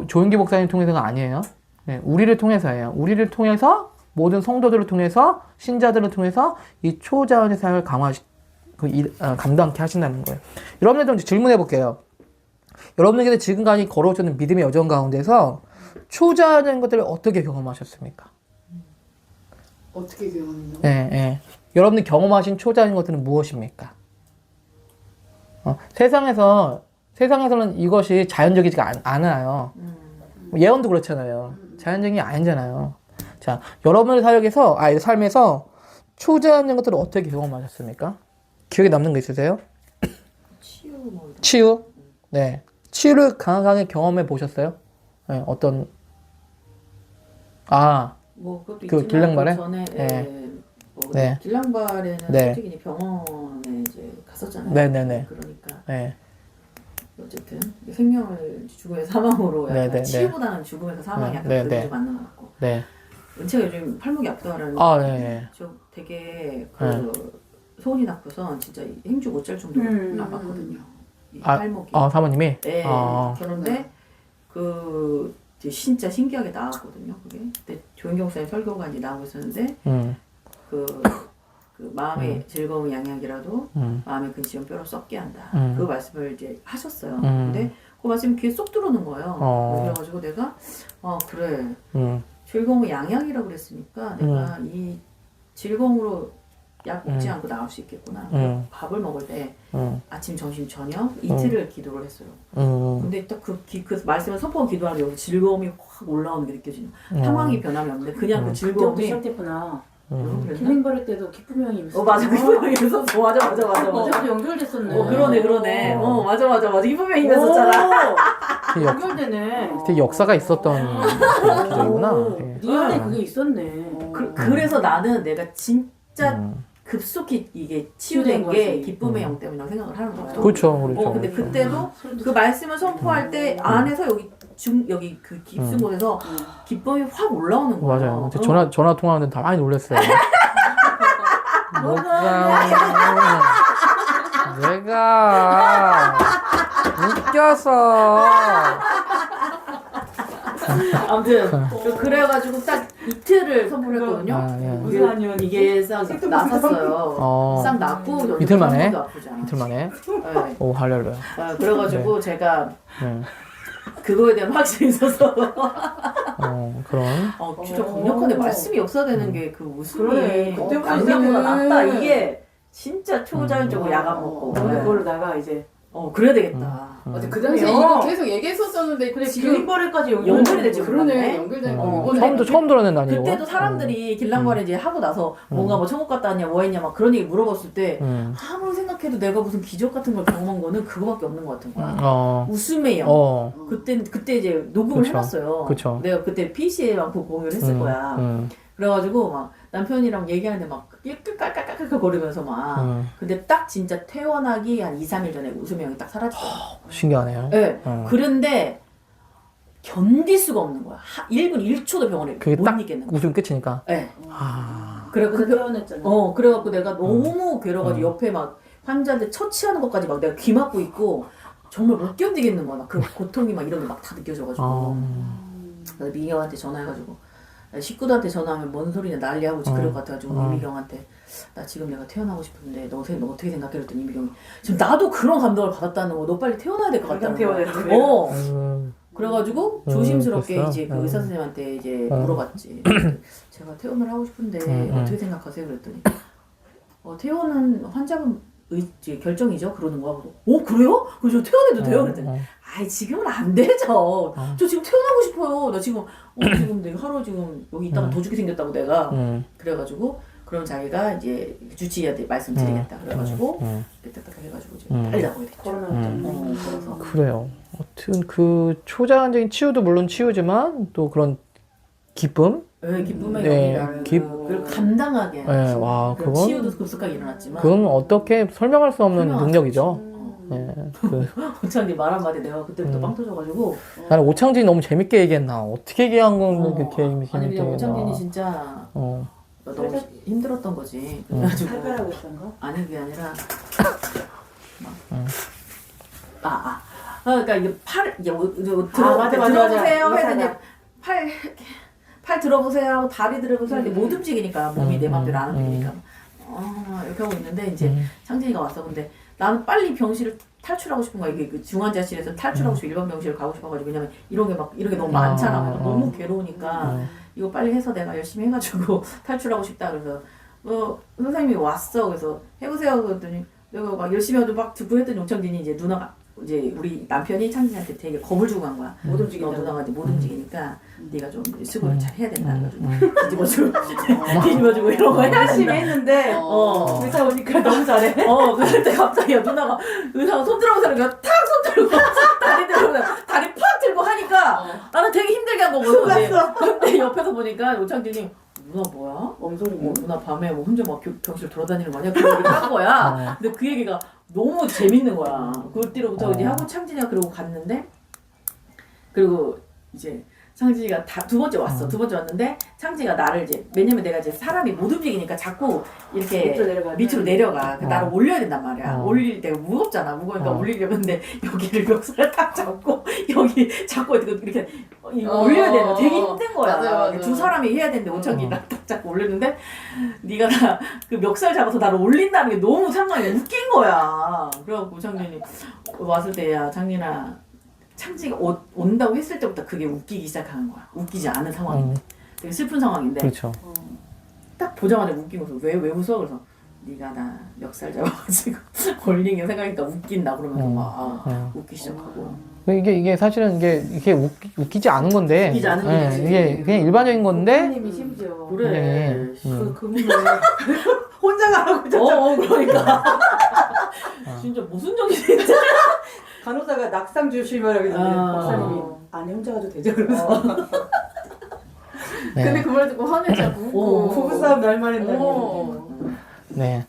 조은기 목사님 통해서가 아니에요. 네, 우리를 통해서예요. 우리를 통해서 모든 성도들을 통해서 신자들을 통해서 이 초자연의 사역을 감당케 하신다는 거예요. 여러분들도 질문해 볼게요. 여러분들께서 지금까지 걸어오셨는 믿음의 여정 가운데서 초자연적인 것들을 어떻게 경험하셨습니까? 어떻게 경험해요? 네. 여러분들 경험하신 초자연적인 것들은 무엇입니까? 세상에서는 이것이 자연적이지가 않아요. 예언도 그렇잖아요. 자연적인 게 아니잖아요. 자, 여러분의 삶에서 초자연적인 것들을 어떻게 경험하셨습니까? 기억에 남는 거 있으세요? 치유? 네. 치유를 강하게 경험해 보셨어요? 네, 어떤, 뭐 그것도 그 있지만 길랑발에? 그 전에 네. 뭐 네. 길랑발에는 네. 솔직히 병원에 이제 갔었잖아요. 네네네. 그러니까 네. 어쨌든 생명을 죽음의 사망으로 약간 네네네. 치유보다는 죽음에서 사망이 약간 네네. 그게 좀 맞는 것 같고. 네. 은채가 요즘 팔목이 아프다라는 네. 저 되게 소원이 나쁘서 진짜 힘주 못 잘 정도로 아팠거든요. 이 팔목이. 사모님이? 네. 그런데 그 이제 진짜 신기하게 나았거든요. 그게. 근데 조인경 목사님 설교가 이제 나오고 있었는데 그 마음의 즐거운 양약이라도 마음의 근심은 뼈로 썩게 한다. 그 말씀을 이제 하셨어요. 근데 그 말씀이 귀에 쏙 들어오는 거예요. 그래가지고 내가 그래 즐거움은 양약이라고 그랬으니까 내가 이 즐거움으로 약 먹지 않고 나올 수 있겠구나. 밥을 먹을 때 아침, 점심, 저녁 이틀을 기도를 했어요. 근데 딱 그 말씀을 선포하고 기도하는 여기서 즐거움이 확 올라오는 게 느껴지는. 상황이 변함이 없는데 그냥 그 즐거움이 시작됐구나. 그랬나? 힐링 받을 때도 기쁨의 영이 있었어. 맞아. 기쁨의 힘이 있었어. 맞아. 어제도 연결됐었네. 그러네. 맞아. 기쁨의 힘이 있었잖아. 연결되네. 되게 역사가 있었던 기적이구나. 네 안에 그게 있었네. 그래서 나는 내가 진짜 급속히 이게 치유된 게 기쁨의 영 때문이라고 생각을 하는 거예요. 그렇죠. 근데 그때도 그 말씀을 선포할 때 안에서 여기 그 깊숙곳에서 기쁨이 확 올라오는 거예요. 맞아요. 전화 통화하는데 다 많이 놀랐어요. 내가 웃겨서. 아무튼 그래가지고 딱 이틀을 선포를 했거든요. 이게 싹 났었어요. 싹 났고 이틀 만에? 이틀 만에? 네. 오, 할렐루야. 그래가지고 제가 그거에 대한 확신이 있어서 그런. 진짜 강력한데 말씀이 역사되는 게 그 웃음이 그때부터 남자보다 이제는 낫다. 이게 진짜 초자연적으로 약 안 먹고 그걸로 나가 이제 그래야 되겠다. 맞아, 그 당시에 이거 계속 얘기했었었는데 그래 지금 길림거래까지 연결이 되지 그러네 몰랐네. 연결된 거. 처음 들었네 난 이거. 그때도 사람들이 길랑거래 이제 하고 나서 뭔가 뭐 천국 갔다 왔냐 뭐 했냐 막 그런 얘기 물어봤을 때 아무리 생각해도 내가 무슨 기적 같은 걸 경험한 거는 그거밖에 없는 것 같은 거야. 웃음의 영. 그때 이제 녹음을 그쵸. 해놨어요. 그쵸. 내가 그때 PC에만 공유를 했을 거야. 그래가지고 막 남편이랑 얘기하는데 막 깔깔깔깔깔 거리면서 막 근데 딱 진짜 퇴원하기 한 2, 3일 전에 웃음의 영이 딱 사라졌어요. 신기하네요. 네. 그런데 견딜 수가 없는 거야. 1분 1초도 병원에 그게 못 딱 있겠는 거야. 웃음 끝이니까. 네. 아. 그래갖고 퇴원했잖아. 그래갖고 내가 너무 괴로워가지고 옆에 막 환자들 처치하는 것까지 막 내가 귀 막고 있고 정말 못 견디겠는 거야. 막 그 고통이 막 이런 게 막 다 느껴져가지고. 그래서 미경한테 전화해가지고 식구들한테 전화하면 뭔 소리냐 난리하고 그럴 것 같아가지고 이미경한테 나 지금 내가 태어나고 싶은데 너 어떻게 생각해? 그랬더니 이미경이 지금 나도 그런 감동을 받았다는 거 너 빨리 태어나야 될 것 같다는 거야. 그래가지고 조심스럽게 그랬어요? 이제 그 의사 선생님한테 이제 물어봤지. 제가 퇴원을 하고 싶은데 어떻게 생각하세요? 그랬더니 퇴원은 환자분 결정이죠. 그러는 거야. 그래요? 그래서 퇴원해도 돼요? 그랬더니 아이 지금은 안 되죠. 저 지금 퇴원하고 싶어요. 나 지금 지금 내가 하루 지금 여기 있다가 더 죽게 생겼다고 내가. 그래가지고 그럼 자기가 이제 주치의한테 말씀드리겠다. 그래가지고 딱 해가지고 이제 빨리 나오게 됐죠. 그래서 그래요. 하여튼 그 초자연적인 치유도 물론 치유지만 또 그런 기쁨. 기쁨의 네, 영이라는 그걸 감당하게. 네, 와, 그건 치유도 급속하게 일어났지만. 그건 어떻게 설명할 수 없는 능력이죠. 네, 오창기 말 한마디 내가 그때부터 빵 터져가지고. 나는 오창진이 너무 재밌게 얘기했나? 어떻게 얘기한 건 그렇게 아니 재밌게 그냥 얘기했나? 오창진이 진짜 너무 힘들었던 거지. 그래가지고 살살하고 있던 거? 아니 그게 아니라 그러니까 이게 팔 이제 들어보세요 했더니 팔 들어보세요 하고 다리 들어보세요 하는데 못 움직이니까 몸이 내 맘대로 안 움직이니까 이렇게 하고 있는데 이제 창진이가 왔어. 근데 나는 빨리 병실을 탈출하고 싶은 거야. 이게 그 중환자실에서 탈출하고 싶어 일반 병실을 가고 싶어가지고 왜냐면 이런 게 너무 많잖아. 너무 괴로우니까 이거 빨리 해서 내가 열심히 해가지고 탈출하고 싶다. 그래서 선생님이 왔어. 그래서 해보세요. 그랬더니 내가 막 열심히 하도 막 듣고 했더니 오창진이 이제 누나가 이제 우리 남편이 창진이한테 되게 겁을 주고 간 거야. 못 움직인다. 누나가 이제 못 움직이니까 네가 좀 수고를 잘 해야 된다. 그래가지고 뒤집어주고 이런 거 열심히 했는데 의사 오니까 너무 잘해. 그때 갑자기 누나가 의사가 손 들어보세요. 탁 손 들고 다리 들고 다리 팍 들고 하니까 나는 되게 힘들게 한 거거든. 근데 옆에서 보니까 오창진이 누나 뭐야? 엄소리 누나 밤에 뭐 혼자 막 병실 돌아다니는 거 아니야? 그 얘기를 한 거야. 근데 그 얘기가 너무 재밌는 거야. 그때로부터 이제 하고 창진이가 그러고 갔는데 그리고 이제 창진이가 두 번째 왔어. 두 번째 왔는데 창진이가 나를 이제 왜냐면 내가 이제 사람이 못 움직이니까 자꾸 이렇게 밑으로 내려가. 나를 올려야 된단 말이야. 올릴 때가 무겁잖아. 무거우니까 올리려면 근데 여기를 멱살을 딱 잡고 여기 잡고 이렇게 올려야 되는 거 되게 힘든 거야. 맞아요. 두 사람이 해야 되는데 오창기 나를 딱 잡고 올렸는데 네가 나 그 멱살 잡아서 나를 올린다는 게 너무 상관이 웃긴 거야. 그래갖고 오창진이 왔을 때야 창진아 창지가 온다고 했을 때부터 그게 웃기기 시작하는 거야. 웃기지 않은 상황인데 되게 슬픈 상황인데 그렇죠. 딱 보자마자 웃긴 거서 왜 웃어? 그래서 네가 나 멱살 잡아가지고 올린 게 생각하니까 웃긴다 그러면서 막 웃기 시작하고 이게 사실은 이게 웃기지 않은 건데. 웃기지 않은 거지. 이게 그냥 일반적인 건데. 선생님이 심지어 그래. 그분을 혼자 가라고 그러니까 진짜 무슨 정신인지 간호사가 낙상 조심하라고 했는데 박사님이 안에 혼자 가도 되죠? 그러면서 네. 근데 그 말 듣고 화내자고 부부싸움 날만 했다니 네.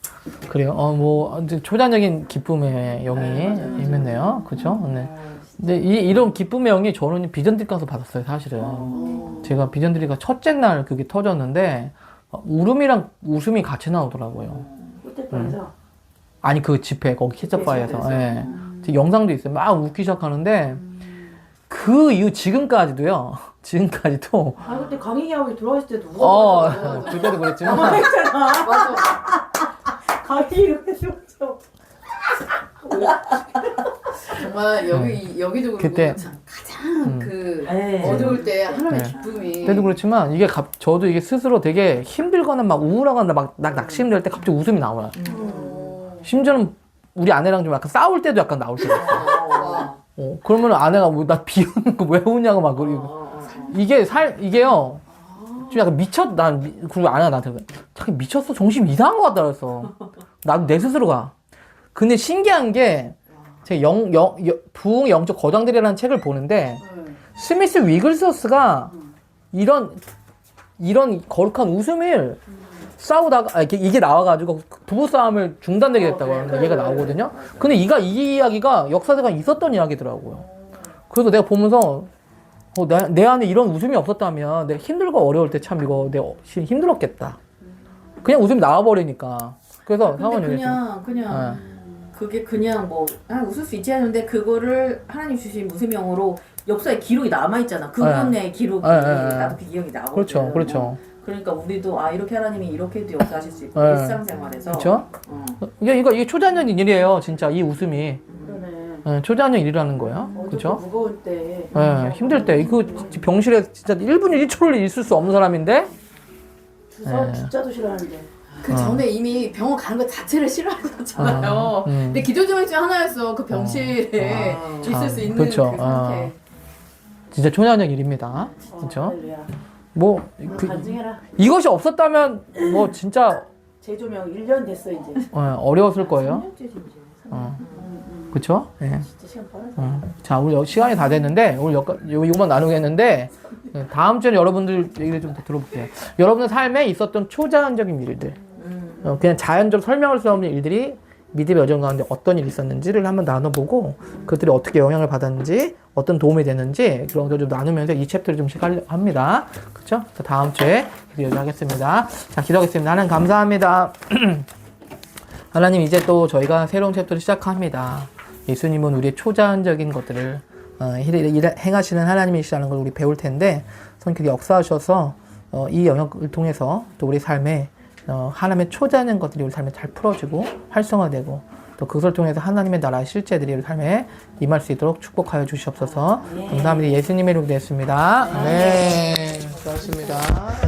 그래요. 뭐 이제 초자연적인 기쁨의 영이 임했네요. 그렇죠? 네. 근데 이런 기쁨의 영이 저는 비전드립 가서 받았어요, 사실은. 제가 비전드립가 첫째 날 그게 터졌는데 울음이랑 웃음이 같이 나오더라고요. 호텔방에서 아니 그 집회 거기 케첩바에서. 예. 영상도 있어요. 막 웃기 시작하는데 그 이후 지금까지도요. 지금까지도. 그때 강의하고 들어왔을 때도 울었잖아. 그때도 그랬지만. 맞아. 강의를 해줬죠. 정말 여기도 그렇고 그때 가장 그 어두울 때 하나님의 기쁨이. 그때도 그렇지만 이게 저도 이게 스스로 되게 힘들거나 막 우울하거나 막 낙심될 때 갑자기 웃음이 나와요. 심지어는 우리 아내랑 좀 약간 싸울 때도 약간 나올 때가 있어요. 그러면 아내가 뭐 나 비웃는 거 왜 우냐고 막 그러고. 이게요. 좀 약간 그리고 아내가 나한테 자기 미쳤어? 정신 이상한 것 같다 그랬어. 나도 내 스스로가. 근데 신기한 게 제가 부흥 영적 거장들이라는 책을 보는데 스미스 위글스워스가 이런 거룩한 웃음을 싸우다가 이게 나와가지고 부부싸움을 중단되게 됐다고 하는 얘기가 나오거든요. 근데 이 이야기가 역사적으로 있었던 이야기더라고요. 그래서 내가 보면서 내 안에 이런 웃음이 없었다면 내가 힘들고 어려울 때 참 이거 내가 힘들었겠다. 그냥 웃음이 나와버리니까. 그래서 상황을 그냥 그게 그냥 뭐 웃을 수 있지 하는데 그거를 하나님 주신 웃음 영어로 역사에 기록이 남아있잖아. 그분의 기록이 나도 그 기억이 나거든. 그렇죠. 그러니까 우리도 이렇게 하나님이 이렇게도 역사하실 수 있고 일상생활에서 그렇죠. 이게 초자년 일이에요. 진짜 이 웃음이 초자년 일이라는 거예요. 그렇죠. 무거울 때 힘들 때 이거 병실에 진짜 1분 1초를 있을 수 없는 사람인데 주자도 싫어하는데 그 전에 이미 병원 가는 것 자체를 싫어하셨잖아요. 근데 기도제목 중 하나였어. 그 병실에 있을 수 있는 그렇죠. 그 상태. 진짜 초자년 일입니다. 그렇죠. 뭐 간증해라. 이것이 없었다면 뭐 진짜 재조명 1년 됐어 이제. 어려웠을 거예요. 그렇죠? 네. 진짜 시간 빠르다. 자, 우리 시간이 다 됐는데 오늘 이거만 나누겠는데 다음 주에 여러분들 얘기를 좀 더 들어볼게요. 여러분의 삶에 있었던 초자연적인 일들, 그냥 자연적으로 설명할 수 없는 일들이 믿음의 여정 가운데 어떤 일이 있었는지를 한번 나눠보고 그들이 어떻게 영향을 받았는지 어떤 도움이 되는지 그런 걸 좀 나누면서 이 챕터를 좀 합니다. 그렇죠? 다음 주에 기도하겠습니다. 자, 기도하겠습니다. 하나님 감사합니다. 하나님 이제 또 저희가 새로운 챕터를 시작합니다. 예수님은 우리의 초자연적인 것들을 행하시는 하나님이시라는 걸 우리 배울 텐데 성령께서 역사하셔서 이 영역을 통해서 또 우리 삶에 하나님의 초자연한 것들이 우리 삶에 잘 풀어지고 활성화되고 또 그것을 통해서 하나님의 나라의 실제들이 우리 삶에 임할 수 있도록 축복하여 주시옵소서. 감사합니다. 예수님의 이름으로 됐습니다. 네, 수고하셨습니다.